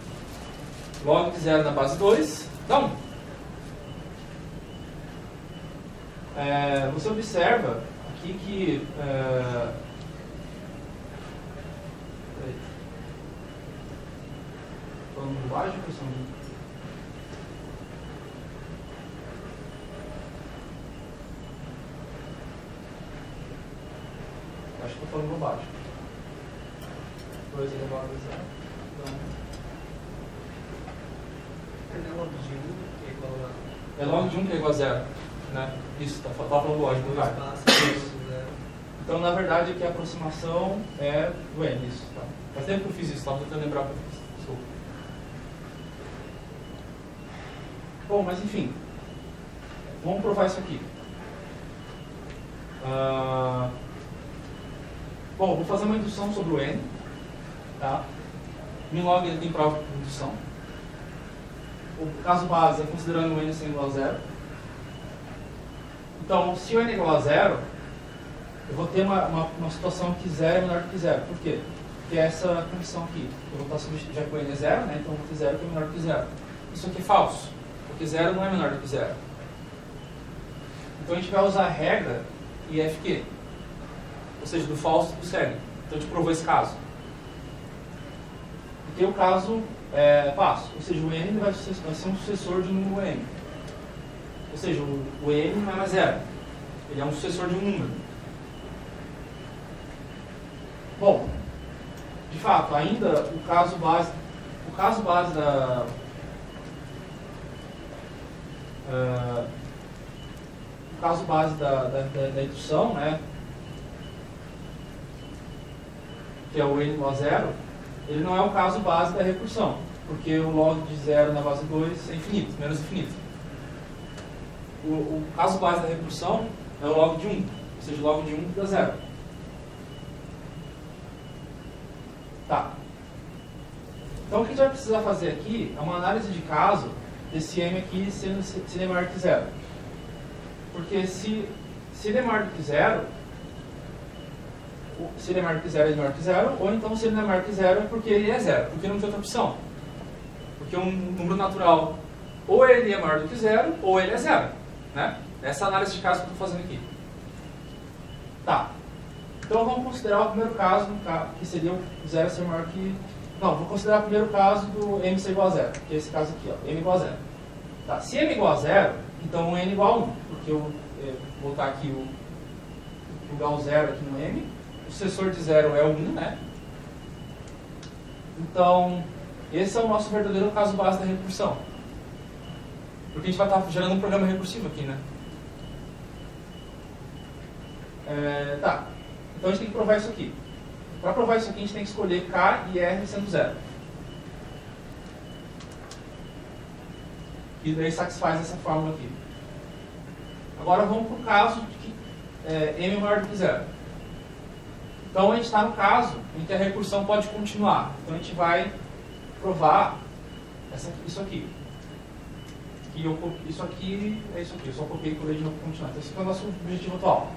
Log de 0 na base 2 dá 1. Você observa aqui que falando bobagem, pessoal? Acho que estou falando bobagem. 2 elevado a 0. É log de 1 que é igual a... É log de 1 que é igual a 0. Né? Isso, está falando lógico, lugar. Então, na verdade, aqui a aproximação é do n. Isso, tá? Faz tempo que eu fiz isso, estava tentando lembrar o que eu fiz. Desculpa. Bom, mas enfim. Vamos provar isso aqui. Bom, vou fazer uma indução sobre o N. Tá? O MinLog ele tem prova de indução. O caso base é considerando o N sendo igual a 0. Então, se o N é igual a 0, eu vou ter uma situação que 0 é menor do que 0. Por quê? Porque é essa condição aqui. Eu vou estar substituindo, já que o N é 0, né? Então eu vou ter 0 que é menor do que 0. Isso aqui é falso, porque 0 não é menor do que 0. Então a gente vai usar a regra IFQ, ou seja, do falso e do cego. Então a gente provou esse caso. E tem o caso fácil, ou seja, o N vai ser um sucessor de um número M. Ou seja, o N não é mais 0, ele é um sucessor de um número. Bom, de fato, ainda o caso base da indução, né, que é o N igual a 0, ele não é o caso base da recursão, porque o log de 0 na base 2 é infinito, menos infinito. O caso base da recursão é o log de 1, ou seja, o log de 1 dá 0. Tá. Então o que a gente vai precisar fazer aqui é uma análise de caso desse M aqui se ele é maior que 0. Porque se ele é maior do que 0, se ele é maior que 0, ele é maior que 0, ou então se ele não é maior que 0 é porque ele é 0, porque não tem outra opção. Porque um número natural, ou ele é maior do que 0, ou ele é 0. Né? Essa é a análise de caso que eu estou fazendo aqui. Tá. Então vamos considerar o primeiro caso, que seria o 0 ser maior que... Não, vou considerar o primeiro caso do M ser igual a 0, que é esse caso aqui, ó, M igual a 0. Tá. Se M igual a 0, então o N igual a 1, porque eu vou botar aqui o igual a 0 aqui no M. O sucessor de 0 é o 1, né? Então, esse é o nosso verdadeiro caso base da recursão. Porque a gente vai estar gerando um programa recursivo aqui, né? Tá. Então a gente tem que provar isso aqui. Para provar isso aqui, a gente tem que escolher K e R sendo 0. E daí satisfaz essa fórmula aqui. Agora vamos para o caso de que M é maior do que 0. Então a gente está no caso em que a recursão pode continuar. Então a gente vai provar isso aqui. Isso aqui é isso aqui. Eu só copiei por aí de novo para continuar. Então esse é o nosso objetivo atual.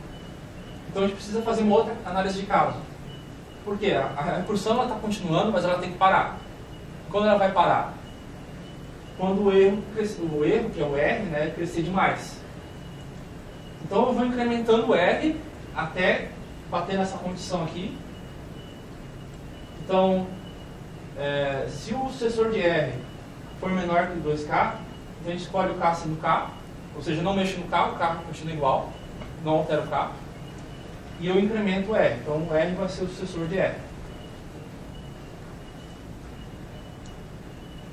Então a gente precisa fazer uma outra análise de caso. Por quê? A recursão está continuando, mas ela tem que parar. Quando ela vai parar? Quando o erro, que é o R, né, crescer demais. Então eu vou incrementando o R até bater nessa condição aqui. Então, se o sucessor de R for menor que 2K, então a gente escolhe o K sendo K, ou seja, não mexo no K, o K continua igual, não altero o K. E eu incremento o R, então o R vai ser o sucessor de R.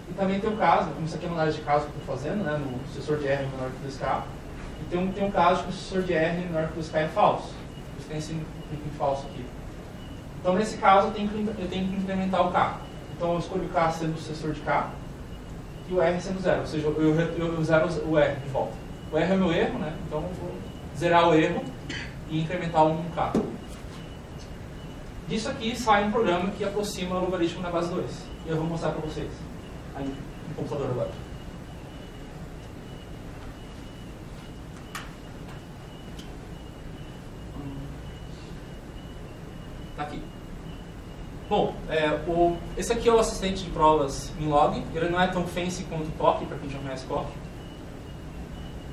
E também tem o caso, como isso aqui é uma análise de caso que eu estou fazendo, né, no sucessor de R é menor que 2K, e tem um caso que o sucessor de R menor que 2K é falso. Você tem esse item falso aqui. Então nesse caso eu tenho que incrementar o K. Então eu escolho o K sendo o sucessor de K e o R sendo 0, ou seja, eu zero o R de volta. O R é o meu erro, né? Então eu vou zerar o erro e incrementar um K. Disso aqui sai um programa que aproxima o logaritmo na base 2. E eu vou mostrar para vocês aí no computador agora. Tá aqui. Bom, esse aqui é o assistente de provas MinLog. Ele não é tão fancy quanto o POC, para quem já conhece POC.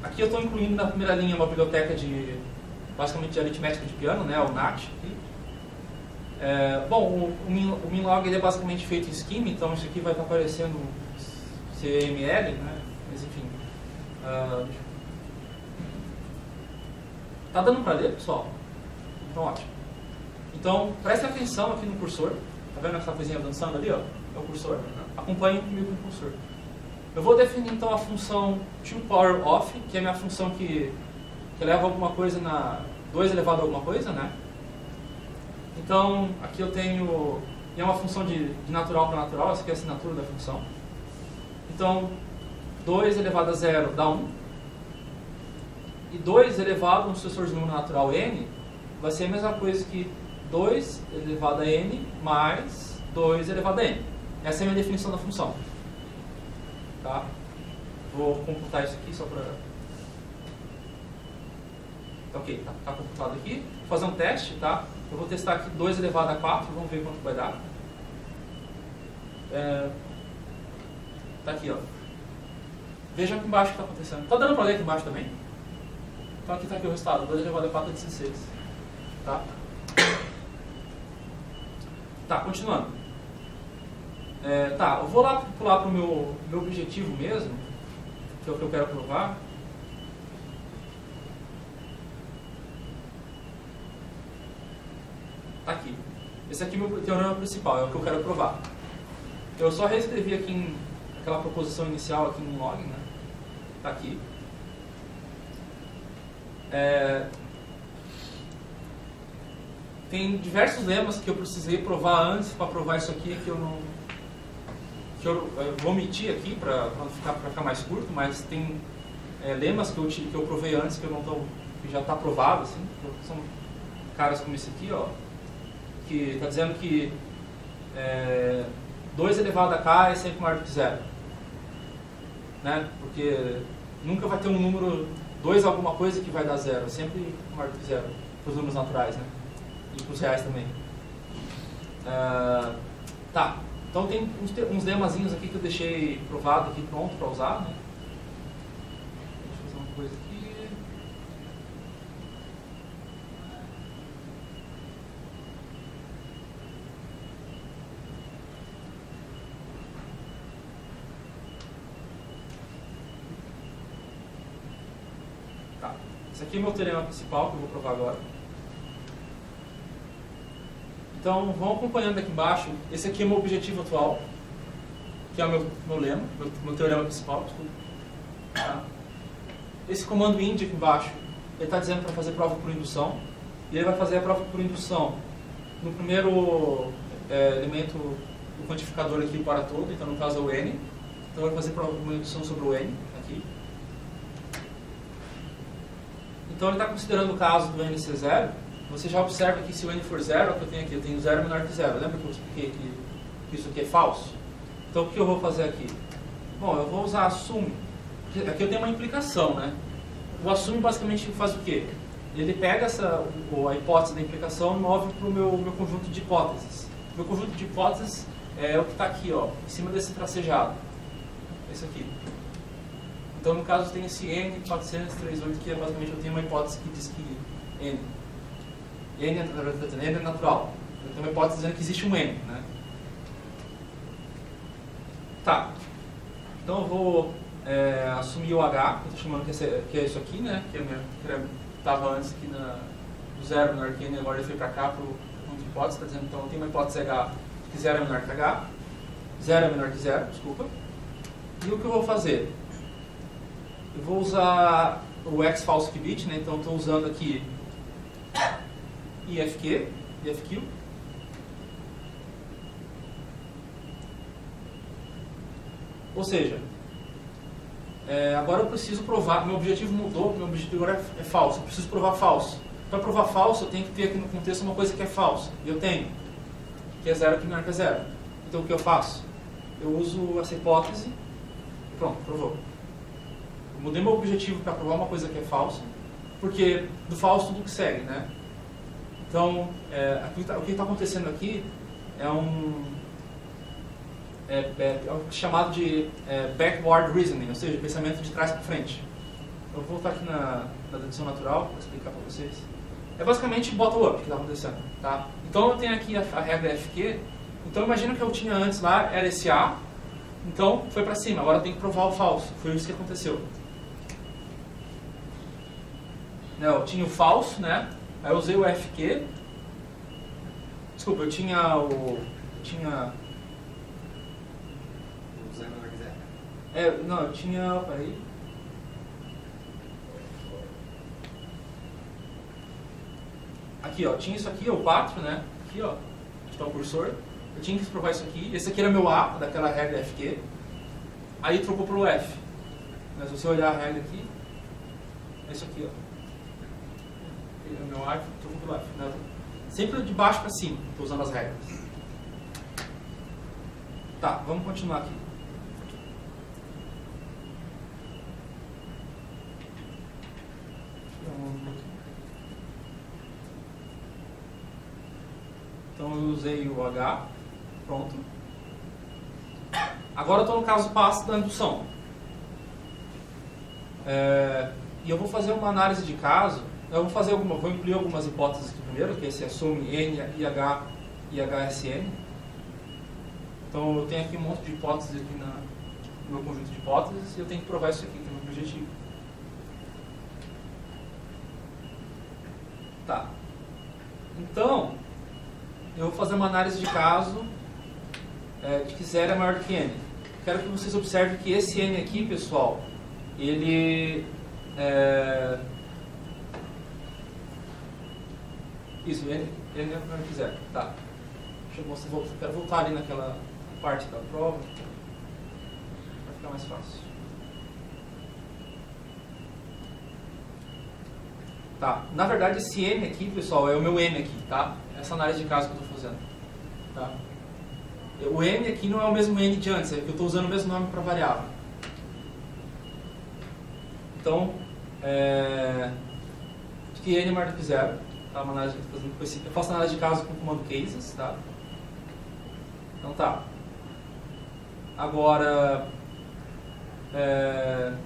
Aqui eu estou incluindo na primeira linha uma biblioteca basicamente de aritmética de piano, né, o NAT. Bom, o MinLog ele é basicamente feito em Scheme, então isso aqui vai estar aparecendo CML, né, mas enfim. Tá dando para ler, pessoal? Então, ótimo. Então, preste atenção aqui no cursor. Tá vendo essa coisinha dançando ali, ó? É o cursor. Acompanhe comigo no cursor. Eu vou definir então a função toPowerOf, que é a minha função que leva alguma coisa na 2 elevado a alguma coisa, né? Então, aqui eu tenho... é uma função de natural para natural, essa aqui é a assinatura da função. Então, 2 elevado a 0 dá 1. E 2 elevado a um sucessor de número natural n vai ser a mesma coisa que 2 elevado a n mais 2 elevado a n. Essa é a minha definição da função. Tá? Vou computar isso aqui só para... Ok, tá computado aqui. Vou fazer um teste, tá? Eu vou testar aqui 2 elevado a 4, vamos ver quanto vai dar. Tá aqui, ó. Veja aqui embaixo o que está acontecendo. Tá dando para ler aqui embaixo também? Então aqui está aqui o resultado, 2 elevado a 4 é 16. Tá? Tá, continuando. Tá, eu vou lá pular para o meu objetivo mesmo, que é o que eu quero provar. Tá aqui. Esse aqui é o meu teorema principal, é o que eu quero provar. Eu só reescrevi aqui aquela proposição inicial aqui no log, né? Tá aqui. Tem diversos lemas que eu precisei provar antes para provar isso aqui que eu vou omitir aqui para ficar mais curto, mas tem lemas que eu provei antes que já está provado, assim. São caras como esse aqui, ó, que está dizendo que 2 elevado a k é sempre maior do que 0, né? Porque nunca vai ter um número 2 alguma coisa que vai dar 0, é sempre maior do que 0 para os números naturais, né? E para os reais também. Tá, então tem uns lemazinhos aqui que eu deixei provado aqui pronto para usar, né? Deixa eu fazer uma coisa aqui. Tá, esse aqui é o meu teorema principal que eu vou provar agora. Então, vão acompanhando aqui embaixo. Esse aqui é o meu objetivo atual, que é o meu lema, meu teorema principal. Desculpa. Tá. Esse comando int aqui embaixo, ele está dizendo para fazer prova por indução. E ele vai fazer a prova por indução no primeiro elemento do quantificador aqui para todo, então no caso é o n. Então, ele vai fazer prova por indução sobre o n, aqui. Então, ele está considerando o caso do n ser 0. Você já observa que se o n for 0, o que eu tenho aqui? Eu tenho 0 menor que 0. Lembra que eu expliquei que isso aqui é falso? Então, o que eu vou fazer aqui? Bom, eu vou usar assume. Aqui eu tenho uma implicação, né? O assume basicamente faz o quê? Ele pega a hipótese da implicação e move para o meu conjunto de hipóteses. Meu conjunto de hipóteses é o que está aqui, ó, em cima desse tracejado. Esse aqui. Então, no caso, tem esse n438, que é basicamente eu tenho uma hipótese que diz que n é natural. Eu tenho uma hipótese dizendo que existe um n, né? Tá. Então eu vou assumir o h, que eu estou chamando que é isso aqui, né? Que estava antes aqui do 0 menor que n, agora ele foi para cá para o conjunto de hipóteses, está dizendo então eu tenho uma hipótese h que 0 é menor que h, 0 é menor que 0, desculpa. E o que eu vou fazer? Eu vou usar o x false qubit, né? Então estou usando aqui IFQ, IFQ. Ou seja, agora eu preciso provar, meu objetivo mudou, meu objetivo agora é falso, eu preciso provar falso. Para provar falso, eu tenho que ter aqui no contexto uma coisa que é falsa. E eu tenho, que é 0 que menor que 0. Então o que eu faço? Eu uso essa hipótese e pronto, provou. Eu mudei meu objetivo para provar uma coisa que é falsa, porque do falso tudo que segue, né? Então, o que está acontecendo aqui é o chamado de backward reasoning, ou seja, pensamento de trás para frente. Eu vou voltar aqui na dedução natural para explicar para vocês. É basicamente bottom-up que está acontecendo. Tá? Então, eu tenho aqui a regra FQ. Então, imagina que eu tinha antes lá, era esse A. Então, foi para cima. Agora eu tenho que provar o falso. Foi isso que aconteceu. Eu tinha o falso, né? Aí eu usei o FQ. Desculpa, eu tinha o... Não, eu tinha... Peraí. Aqui, ó. Tinha isso aqui, o 4, né? Aqui, ó. Aqui está o cursor. Eu tinha que provar isso aqui. Esse aqui era meu A, daquela regra FQ. Aí trocou para o F. Mas se você olhar a regra aqui, é isso aqui, ó. É o meu A, trocou para o F. Né? Sempre de baixo para cima, estou usando as regras. Tá, vamos continuar aqui. Então eu usei o H, pronto. Agora eu estou no caso passo da indução. E eu vou fazer uma análise de caso. Eu vou incluir algumas hipóteses aqui primeiro, que esse assume N, IH e HSN. Então eu tenho aqui um monte de hipóteses aqui no meu conjunto de hipóteses e eu tenho que provar isso aqui, que é o meu objetivo. Tá. Então, eu vou fazer uma análise de caso de que 0 é maior do que N. Quero que vocês observem que esse N aqui, pessoal, ele isso, N é maior que 0. Tá. Deixa eu mostrar, quero voltar ali naquela parte da prova para ficar mais fácil. Tá. Na verdade, esse N aqui, pessoal, é o meu N aqui, tá? Essa análise de caso que eu estou fazendo. Tá? O N aqui não é o mesmo N de antes, é que eu estou usando o mesmo nome para variável. Então, que N é maior do que 0. Tá? Uma análise que eu estou fazendo, eu faço análise de caso com o comando cases, tá? Então tá. Agora, eu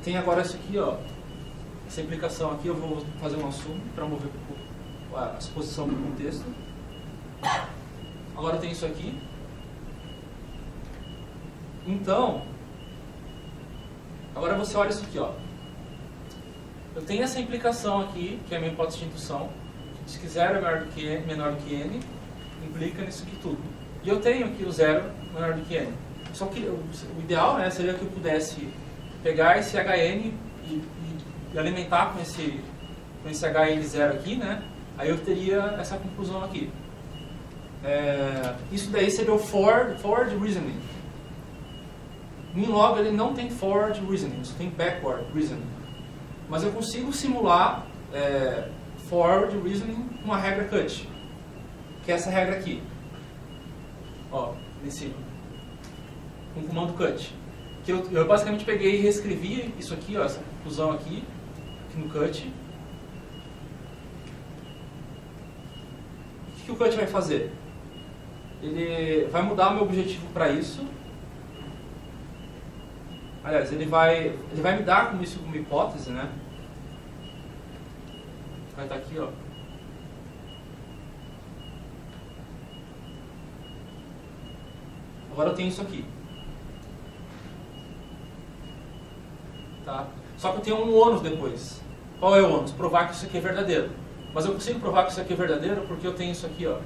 tenho agora isso aqui, ó. Essa implicação aqui eu vou fazer um assumo para mover a suposição para o contexto. Agora eu tenho isso aqui. Então, agora você olha isso aqui, ó. Eu tenho essa implicação aqui, que é a minha hipótese de indução. Se que 0 é menor do que N, implica nisso aqui tudo. E eu tenho aqui o 0 menor do que N. Só que o ideal, né, seria que eu pudesse pegar esse HN e alimentar com esse HN0 aqui, né? Aí eu teria essa conclusão aqui. Isso daí seria o forward reasoning. O inlog ele não tem forward reasoning, só tem backward reasoning. Mas eu consigo simular forward reasoning com uma regra cut, que é essa regra aqui. Ó, em cima. Com o comando cut. Que eu basicamente peguei e reescrevi isso aqui, ó, essa conclusão aqui no cut. O que o cut vai fazer? Ele vai mudar o meu objetivo para isso. Aliás, ele vai me dar como isso como hipótese, né? Vai estar aqui, ó. Agora eu tenho isso aqui. Tá? Só que eu tenho um ônus depois. Qual é o ônus? Provar que isso aqui é verdadeiro. Mas eu consigo provar que isso aqui é verdadeiro porque eu tenho isso aqui, ó.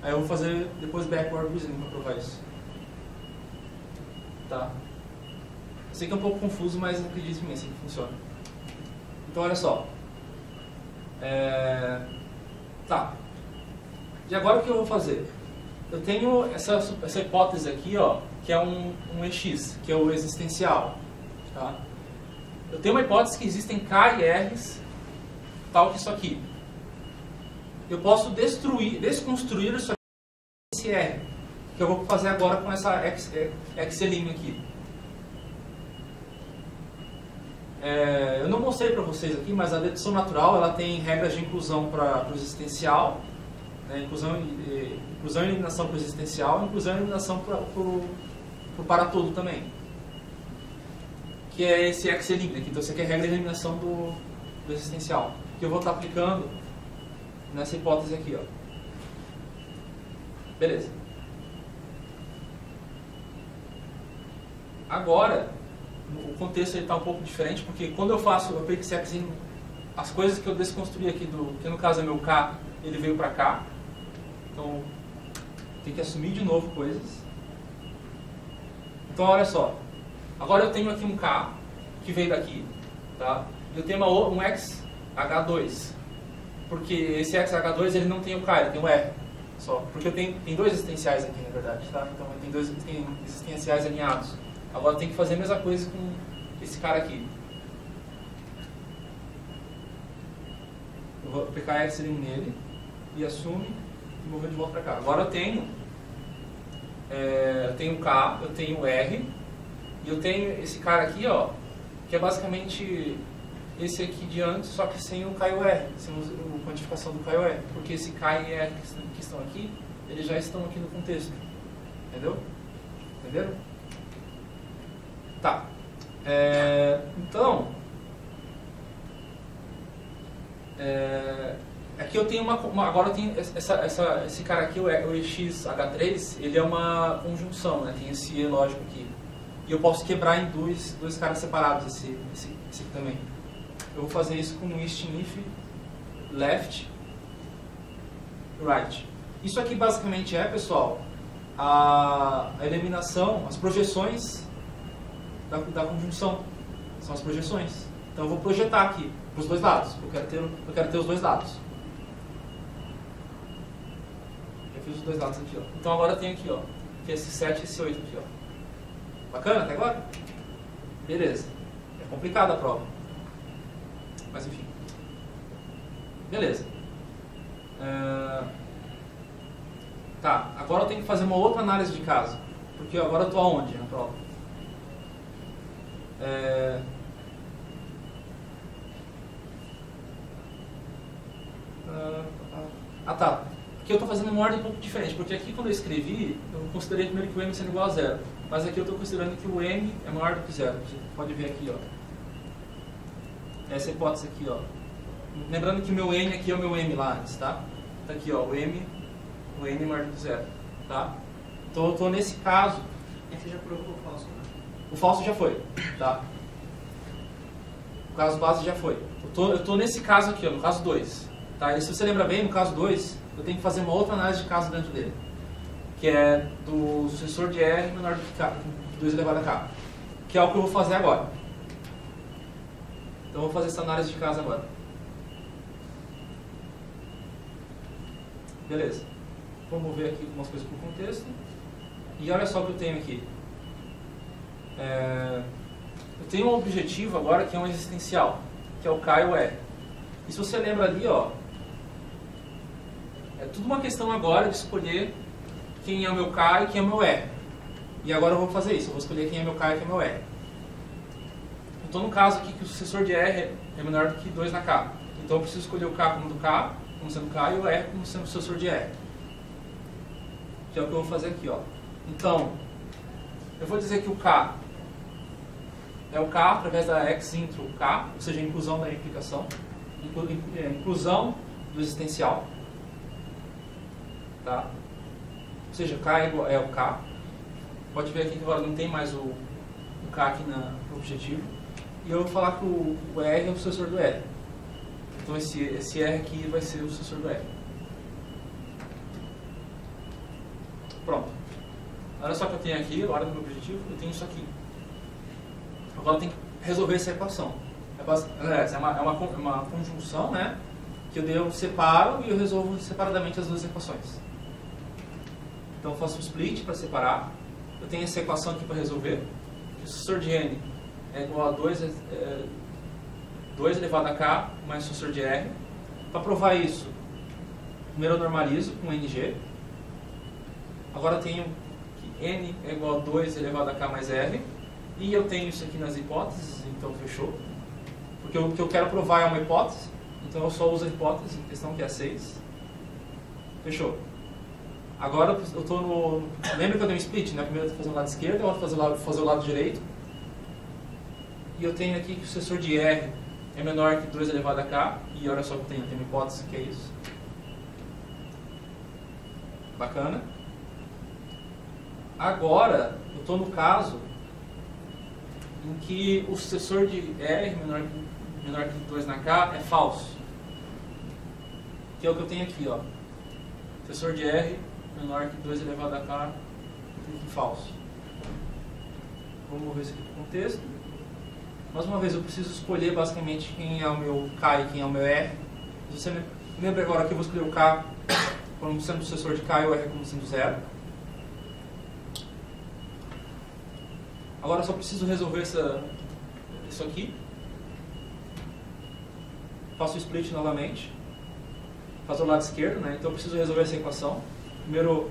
Aí eu vou fazer depois backward reasoning para provar isso. Tá? Eu sei que é um pouco confuso, mas acredite em mim, assim que funciona. Então olha só. Tá. E agora o que eu vou fazer? Eu tenho essa hipótese aqui, ó, que é um EX, que é o existencial. Tá? Eu tenho uma hipótese que existem K e R's, tal que isso aqui. Eu posso desconstruir isso aqui, esse R, que eu vou fazer agora com essa Excelim aqui. Eu não mostrei para vocês aqui, mas a dedução natural ela tem regras de inclusão para o existencial, né, inclusão e eliminação para o existencial, inclusão e eliminação para o para todo também. Que é esse Excelim aqui. Então, isso aqui é a regra de eliminação do existencial, que eu vou estar aplicando nessa hipótese aqui, ó. Beleza. Agora, o contexto está um pouco diferente, porque quando eu aplico esse Excelim, as coisas que eu desconstruí aqui, que no caso é meu K, ele veio para cá. Então, tem que assumir de novo coisas. Então, olha só. Agora eu tenho aqui um K que veio daqui, tá? Eu tenho um XH2, porque esse XH2 ele não tem o K, ele tem o R só, porque tem dois existenciais aqui na verdade, tá? Então tem dois existenciais alinhados. Agora tem que fazer a mesma coisa com esse cara aqui. Eu vou aplicar Xlim nele e assume e mover de volta para cá. Agora eu tenho o K, eu tenho o R e eu tenho esse cara aqui, ó, que é basicamente esse aqui de antes, só que sem o K e o R, sem a quantificação do K e o R, porque esse K e R que estão aqui, eles já estão aqui no contexto. Entendeu? Entenderam? Tá. Então, aqui eu tenho agora eu tenho esse cara aqui, o EXH3, ele é uma conjunção, né? Tem esse E lógico aqui. E eu posso quebrar em dois caras separados, esse aqui também. Eu vou fazer isso com um if left, right. Isso aqui basicamente pessoal, a eliminação, as projeções da conjunção. São as projeções. Então eu vou projetar aqui para os dois lados. Eu quero ter os dois lados. Eu fiz os dois lados aqui, ó. Então agora eu tenho aqui, ó, que é esse 7 e esse 8 aqui, ó. Bacana até agora? Beleza. É complicada a prova. Mas enfim. Beleza. Tá, agora eu tenho que fazer uma outra análise de caso. Porque agora eu estou aonde na prova? Tá. Aqui eu estou fazendo uma ordem um pouco diferente. Porque aqui quando eu escrevi, eu considerei primeiro que o M sendo igual a zero. Mas aqui eu estou considerando que o M é maior do que zero. Você pode ver aqui, ó. Essa hipótese aqui, ó. Lembrando que o meu N aqui é o meu M lá antes, tá? Tá aqui, ó, o M é maior do que zero, tá? Então eu estou nesse caso. Esse já provou o falso, né? O falso já foi, tá? O caso base já foi. Eu tô nesse caso aqui, ó, no caso 2. Tá? E se você lembra bem, no caso 2, eu tenho que fazer uma outra análise de caso dentro dele. Que é do sucessor de R menor do que K, 2 elevado a K. Que é o que eu vou fazer agora. Então eu vou fazer essa análise de caso agora. Beleza. Vamos ver aqui algumas coisas por contexto. E olha só o que eu tenho aqui. Eu tenho um objetivo agora que é um existencial, que é o K e o R. E se você lembra ali, ó, é tudo uma questão agora de escolher quem é o meu K e quem é o meu R. E agora eu vou fazer isso, eu vou escolher quem é meu K e quem é meu R. Então no caso aqui que o sucessor de R é menor do que 2 na K. Então eu preciso escolher o K como do K, como sendo K, e o R como sendo o sucessor de R. Que é o que eu vou fazer aqui, ó. Então, eu vou dizer que o K é o K através da X intro K, ou seja, a inclusão da implicação, inclusão do existencial, tá? Ou seja, K é o K. Pode ver aqui que agora não tem mais o K aqui no objetivo. E eu vou falar que o R é o sucessor do R. Então esse R aqui vai ser o sucessor do R. Pronto. Olha só o que eu tenho aqui, agora no meu objetivo, eu tenho isso aqui. Agora eu tenho que resolver essa equação. É uma conjunção, né? Que eu separo e eu resolvo separadamente as duas equações. Então eu faço um split para separar. Eu tenho essa equação aqui para resolver. Que o sucessor de N é igual a 2 elevado a K mais o sucessor de R. Para provar isso, primeiro eu normalizo com NG. Agora eu tenho que N é igual a 2 elevado a K mais R. E eu tenho isso aqui nas hipóteses, então fechou. Porque o que eu quero provar é uma hipótese. Então eu só uso a hipótese em questão, que é 6. Fechou. Agora eu estou no... Lembra que eu dei um split, né? Primeiro eu vou fazer o lado esquerdo, agora eu vou fazer o lado direito. E eu tenho aqui que o sucessor de R é menor que 2 elevado a K. E olha só que eu tenho uma hipótese que é isso. Bacana. Agora, eu estou no caso em que o sucessor de R menor que 2 na K é falso. Que é o que eu tenho aqui, ó. Sucessor de R menor que 2 elevado a K é falso. Vamos ver isso aqui no contexto. Mais uma vez, eu preciso escolher basicamente quem é o meu K e quem é o meu R. Você lembra agora que eu vou escolher o K como sendo o sucessor de K e o R como sendo 0. Agora eu só preciso resolver isso aqui. Faço o split novamente. fazer o lado esquerdo, né? Então eu preciso resolver essa equação. Primeiro,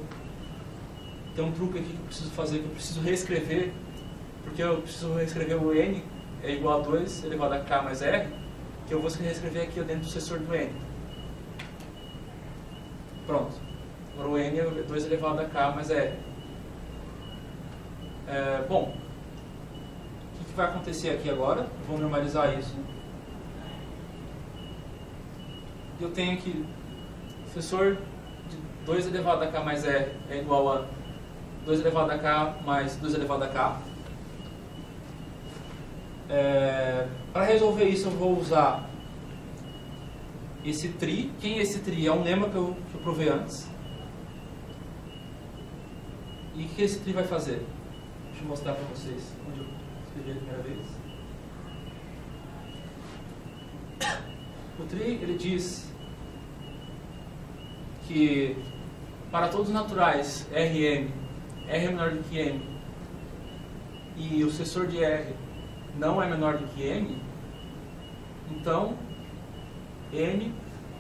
tem um truque aqui que eu preciso fazer, que eu preciso reescrever, porque eu preciso reescrever o n é igual a 2 elevado a k mais r, que eu vou reescrever aqui dentro do sucessor do n. Pronto. Agora o n é 2 elevado a k mais r. Bom, o que vai acontecer aqui agora? Eu vou normalizar isso. Eu tenho que o sucessor de 2 elevado a k mais r é igual a 2 elevado a k mais 2 elevado a k. Para resolver isso eu vou usar esse tri. Quem é esse tri? É um lema que eu provei antes. E o que esse tri vai fazer? Deixa eu mostrar para vocês onde eu escrevi a primeira vez. O tri, ele diz que para todos os naturais Rm, R é menor do que M, e o sucessor de R não é menor do que M, então M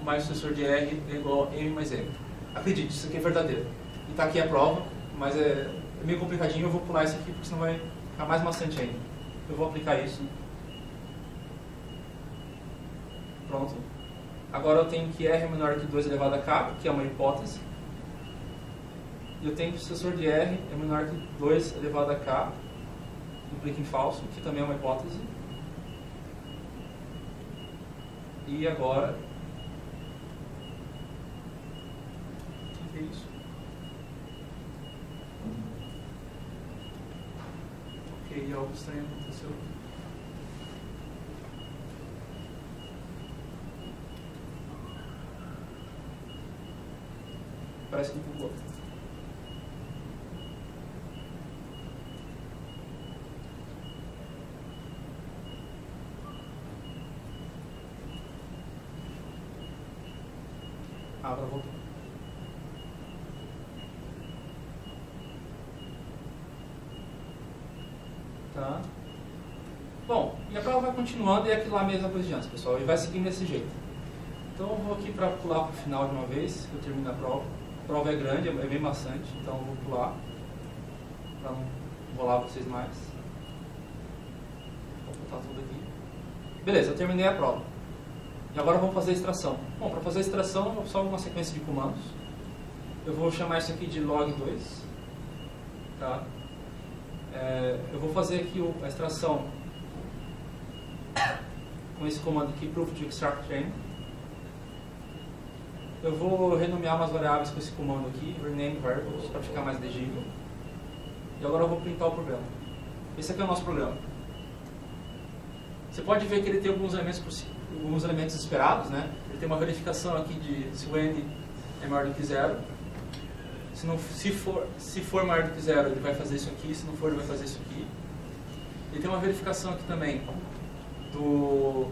mais o sucessor de R é igual a M mais M. Acredite, isso aqui é verdadeiro. E está aqui a prova, mas é meio complicadinho, eu vou pular isso aqui porque senão vai ficar mais maçante ainda. Eu vou aplicar isso. Pronto. Agora eu tenho que R é menor que 2 elevado a k, que é uma hipótese. E eu tenho que o sucessor de R é menor que 2 elevado a k, implica em falso, que também é uma hipótese. E agora... O que é isso? Ok, algo estranho aconteceu. Parece que bugou. Agora voltou. Tá. Bom, e a prova vai continuando e é aquilo lá mesma coisa de antes, pessoal. E vai seguindo desse jeito. Então eu vou aqui para pular para o final de uma vez, que eu termino a prova. A prova é grande, é bem maçante, então eu vou pular para não enrolar vocês mais. Vou botar tudo aqui. Beleza, eu terminei a prova. E agora vamos fazer a extração. Bom, para fazer a extração, eu só uma sequência de comandos. Eu vou chamar isso aqui de log2. Tá? Eu vou fazer aqui a extração com esse comando aqui, proof to extract train. Eu vou renomear umas variáveis com esse comando aqui, rename variables, para ficar mais legível. E agora eu vou printar o problema. Esse aqui é o nosso programa. Você pode ver que ele tem alguns elementos esperados, né? Ele tem uma verificação aqui de se o n é maior do que 0. Se for maior do que 0, ele vai fazer isso aqui. Se não for, ele vai fazer isso aqui. Ele tem uma verificação aqui também do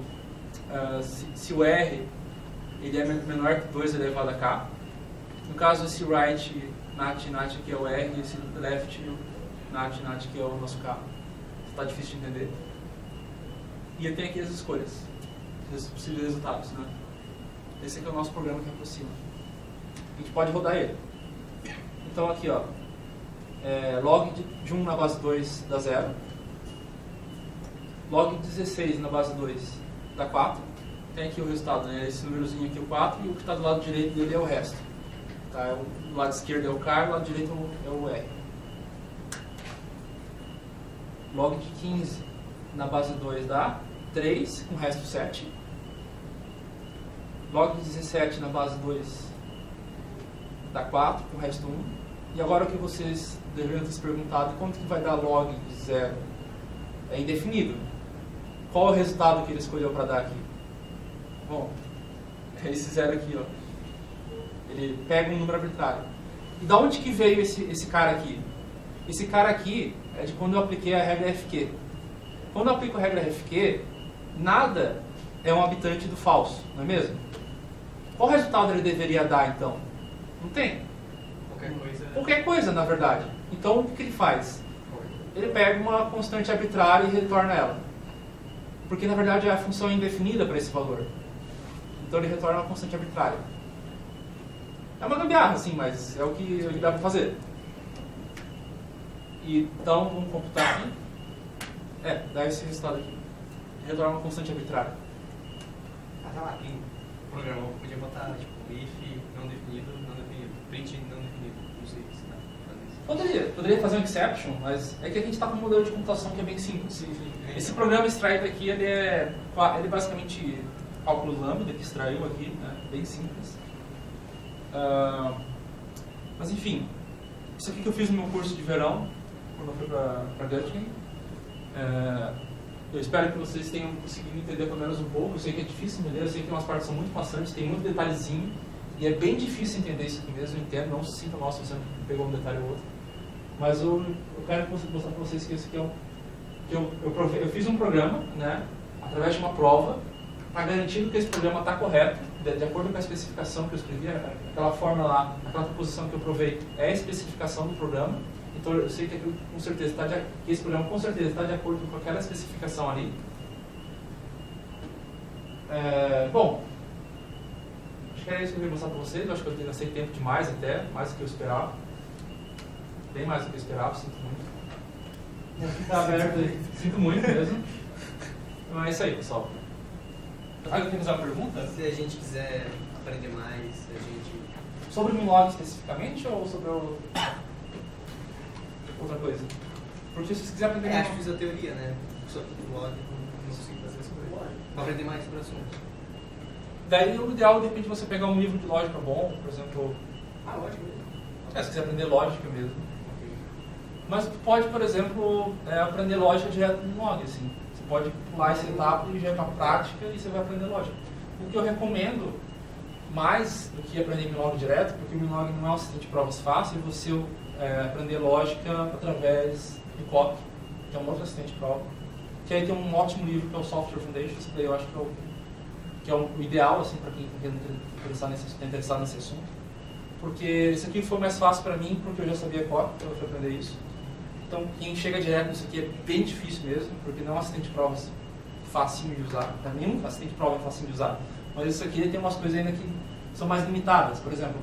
se o r ele é menor que 2 elevado a k. No caso, esse right, nat aqui é o r, e esse left, nat que é o nosso k. Está difícil de entender. E eu tenho aqui as escolhas, os possíveis resultados, né? Esse aqui é o nosso programa que aproxima. A gente pode rodar ele. Então aqui, ó, log de 1 na base 2 dá 0. Log 16 na base 2 dá 4. Tem aqui o resultado, né? Esse númerozinho aqui é o 4 e o que está do lado direito dele é o resto. Tá? Do lado esquerdo é o K e do lado direito é o R. Log de 15 na base 2 dá 3, com o resto 7. Log de 17 na base 2 dá 4, com o resto 1. E agora o que vocês deveriam ter se perguntado, quanto que vai dar log de 0? É indefinido. Qual é o resultado que ele escolheu para dar aqui? Bom, é esse 0 aqui, ó. Ele pega um número arbitrário. E da onde que veio esse cara aqui? Esse cara aqui é de quando eu apliquei a regra FQ. Quando eu aplico a regra FQ, nada é um habitante do falso, não é mesmo? Qual resultado ele deveria dar, então? Não tem. Qualquer coisa, na verdade. Então, o que ele faz? Ele pega uma constante arbitrária e retorna ela. Porque, na verdade, a função é indefinida para esse valor. Então, ele retorna uma constante arbitrária. É uma gambiarra, assim, mas é o que dá para fazer. Então, vamos computar aqui. Dá esse resultado aqui. Retornar uma constante arbitrária. Ah, tá lá, tem um programa, podia botar tipo if não definido, print não definido. Não sei se dá pra fazer isso. Poderia fazer um exception, mas é que a gente está com um modelo de computação que é bem simples. Esse programa extraído aqui, ele é basicamente cálculo lambda que extraiu aqui, né? Bem simples. Mas enfim, isso aqui que eu fiz no meu curso de verão, quando eu fui para Göttingen. Eu espero que vocês tenham conseguido entender pelo menos um pouco. Eu sei que é difícil entender, eu sei que umas partes são muito maçantes, tem muito detalhezinho, e é bem difícil entender isso aqui mesmo, eu entendo, não se sinta mal se você pegou um detalhe ou outro. Mas eu quero mostrar para vocês que isso aqui é eu fiz um programa, né, através de uma prova, para garantir que esse programa está correto, de acordo com a especificação que eu escrevi, aquela forma lá, aquela proposição que eu provei é a especificação do programa. Então eu sei que aquilo, com certeza que esse programa com certeza está de acordo com aquela especificação ali. Bom, acho que era isso que eu queria mostrar para vocês. Eu acho que eu gastei tempo demais até, mais do que eu esperava. Bem mais do que eu esperava, sinto muito. Vou ficar aberto aí, sinto muito mesmo. Então é isso aí, pessoal. Alguém tem mais uma pergunta? Se a gente quiser aprender mais, a gente... Sobre o Minlog especificamente ou sobre outra coisa? Porque se você quiser aprender mais... acho que fiz a teoria, né? Só que o Minlog não consigo fazer essa coisa. Para aprender mais sobre assuntos. Daí o ideal, de repente, você pegar um livro de lógica bom, por exemplo... Lógica mesmo. Se quiser aprender lógica mesmo. Mas tu pode, por exemplo, aprender lógica direto no Minlog, assim. Você pode pular essa etapa e já ir para a prática e você vai aprender lógica. O que eu recomendo mais do que aprender Minlog direto, porque o Minlog não é um sistema de provas fácil, você aprender lógica através do COP, que é um outro assistente de prova. Que aí tem um ótimo livro que é o Software Foundations, que eu acho que é o ideal assim, para quem está interessado nesse assunto. Porque isso aqui foi mais fácil para mim, porque eu já sabia COP, então eu fui aprender isso. Então, quem chega direto nisso aqui é bem difícil mesmo, porque não é um assistente de provas facinho de usar. Para mim, assistente de prova é facinho de usar. Mas isso aqui tem umas coisas ainda que são mais limitadas. Por exemplo,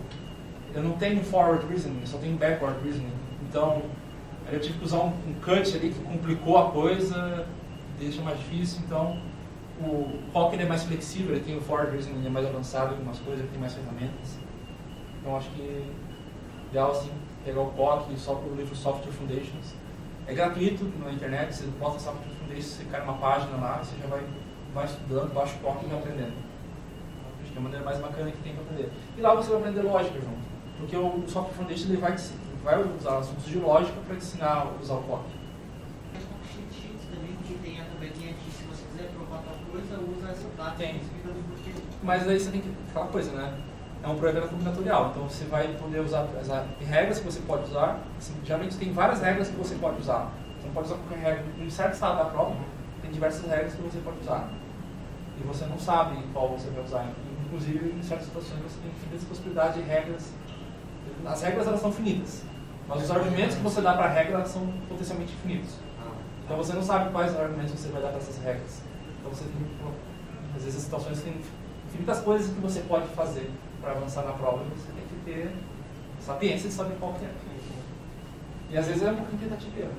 eu não tenho forward reasoning, eu só tenho backward reasoning. Então, eu tive que usar um cut ali que complicou a coisa, deixa mais difícil. Então, o COP ele é mais flexível, ele tem o forward reasoning, ele é mais avançado em algumas coisas, ele tem mais ferramentas. Então, acho que é ideal assim, pegar o POC e só o livro Software Foundations. É gratuito na internet, você bota Software Foundations, você cai numa página lá, você já vai estudando, baixa o POC e vai aprendendo. Acho que é a maneira mais bacana que tem para aprender. E lá você vai aprender lógica junto, porque o Software Foundations ele vai usar assuntos de lógica para te ensinar a usar o POC. Mas com cheat sheets também, que tem a tabelinha de se você quiser provar tal coisa, usa essa data. Tem. Porque... Mas aí você tem que, aquela coisa, né? É um programa combinatorial, então você vai poder usar tem regras que você pode usar, assim, geralmente tem várias regras que você pode usar. Você não pode usar qualquer regra. Em certo estado da prova, tem diversas regras que você pode usar. E você não sabe qual você vai usar. Inclusive, em certas situações, você tem infinitas possibilidades de regras. As regras, elas são finitas, mas os argumentos que você dá para a regra, elas são potencialmente infinitos. Então você não sabe quais argumentos você vai dar para essas regras. Então você tem, às vezes, as situações tem infinitas coisas que você pode fazer para avançar na prova, e você tem que ter sapiência de saber qual que é. E às vezes é um pouquinho tentativa mesmo.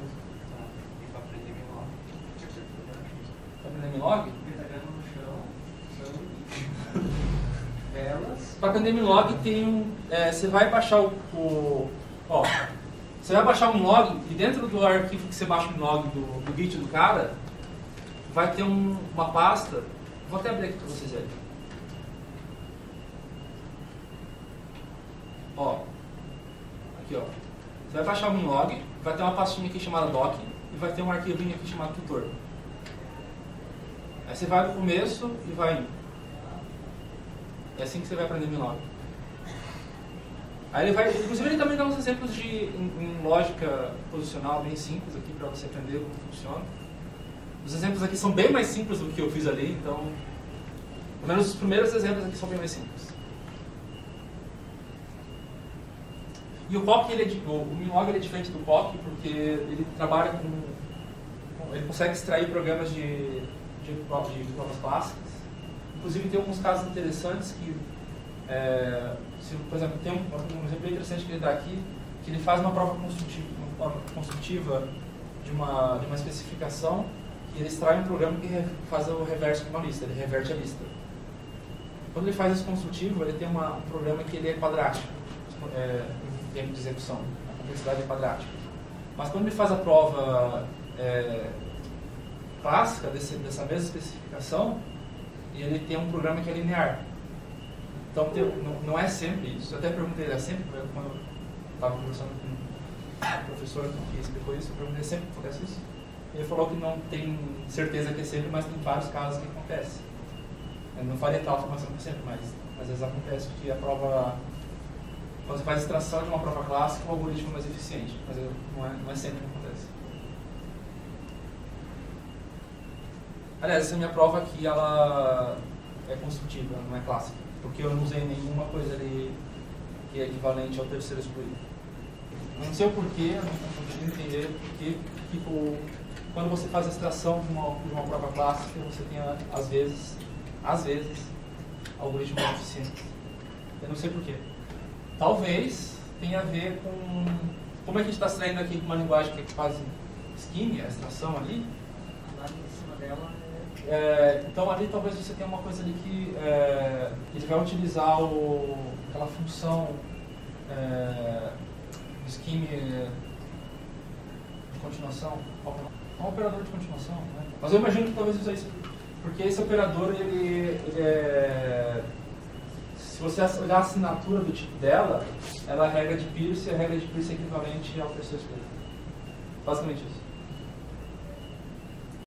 E para aprender Minlog? Para aprender Minlog? Pentagrama no chão, velas. Para aprender Minlog tem você vai baixar você vai baixar o Minlog e dentro do arquivo que você baixa o Minlog do Git do cara, vai ter uma pasta. Vou até abrir aqui para vocês verem. Aqui ó, você vai baixar o Minlog, vai ter uma pastinha aqui chamada doc e vai ter um arquivinho aqui chamado tutor. Aí você vai do começo e vai indo. É assim que você vai aprender Minlog. Aí inclusive ele também dá uns exemplos em lógica posicional bem simples aqui para você aprender como funciona. Os exemplos aqui são bem mais simples do que eu fiz ali, então, pelo menos os primeiros exemplos aqui são bem mais simples. E o POC, o Minlog ele é diferente do POC porque ele trabalha ele consegue extrair programas de provas clássicas. Inclusive tem alguns casos interessantes que se, por exemplo, tem um exemplo interessante que ele dá aqui, que ele faz uma prova construtiva de uma especificação, e ele extrai um programa que faz o reverso de uma lista, ele reverte a lista. Quando ele faz esse construtivo, ele tem um programa que ele é quadrático, em tempo de execução, a complexidade é quadrática. Mas quando ele faz a prova clássica dessa mesma especificação, ele tem um programa que é linear. Então não é sempre isso. Eu até perguntei, é sempre, quando eu estava conversando com o professor que explicou isso, eu perguntei, sempre acontece isso? Ele falou que não tem certeza que é sempre, mas tem vários casos que acontece. Eu não faria tal formação que sempre, mas às vezes acontece que a prova, quando você faz extração de uma prova clássica, o algoritmo é mais eficiente, mas não é sempre que acontece. Aliás, essa minha prova aqui, ela é construtiva, não é clássica, porque eu não usei nenhuma coisa ali que é equivalente ao terceiro excluído. Não sei o porquê, eu não consigo entender porque quando você faz a extração de uma prova clássica, você tem, às vezes, algoritmos mais eficientes. Eu não sei porquê. Talvez tenha a ver com... Como é que a gente está extraindo aqui com uma linguagem que é quase scheme, a extração ali? Lá em cima dela então ali talvez você tenha uma coisa ali que ele vai utilizar aquela função do scheme de continuação, um operador de continuação, né? Mas eu imagino que talvez use isso, porque esse operador, ele se você olhar a assinatura do tipo dela, ela é a regra de Peirce, e a regra de Peirce é equivalente ao terceiro excluído. Basicamente isso.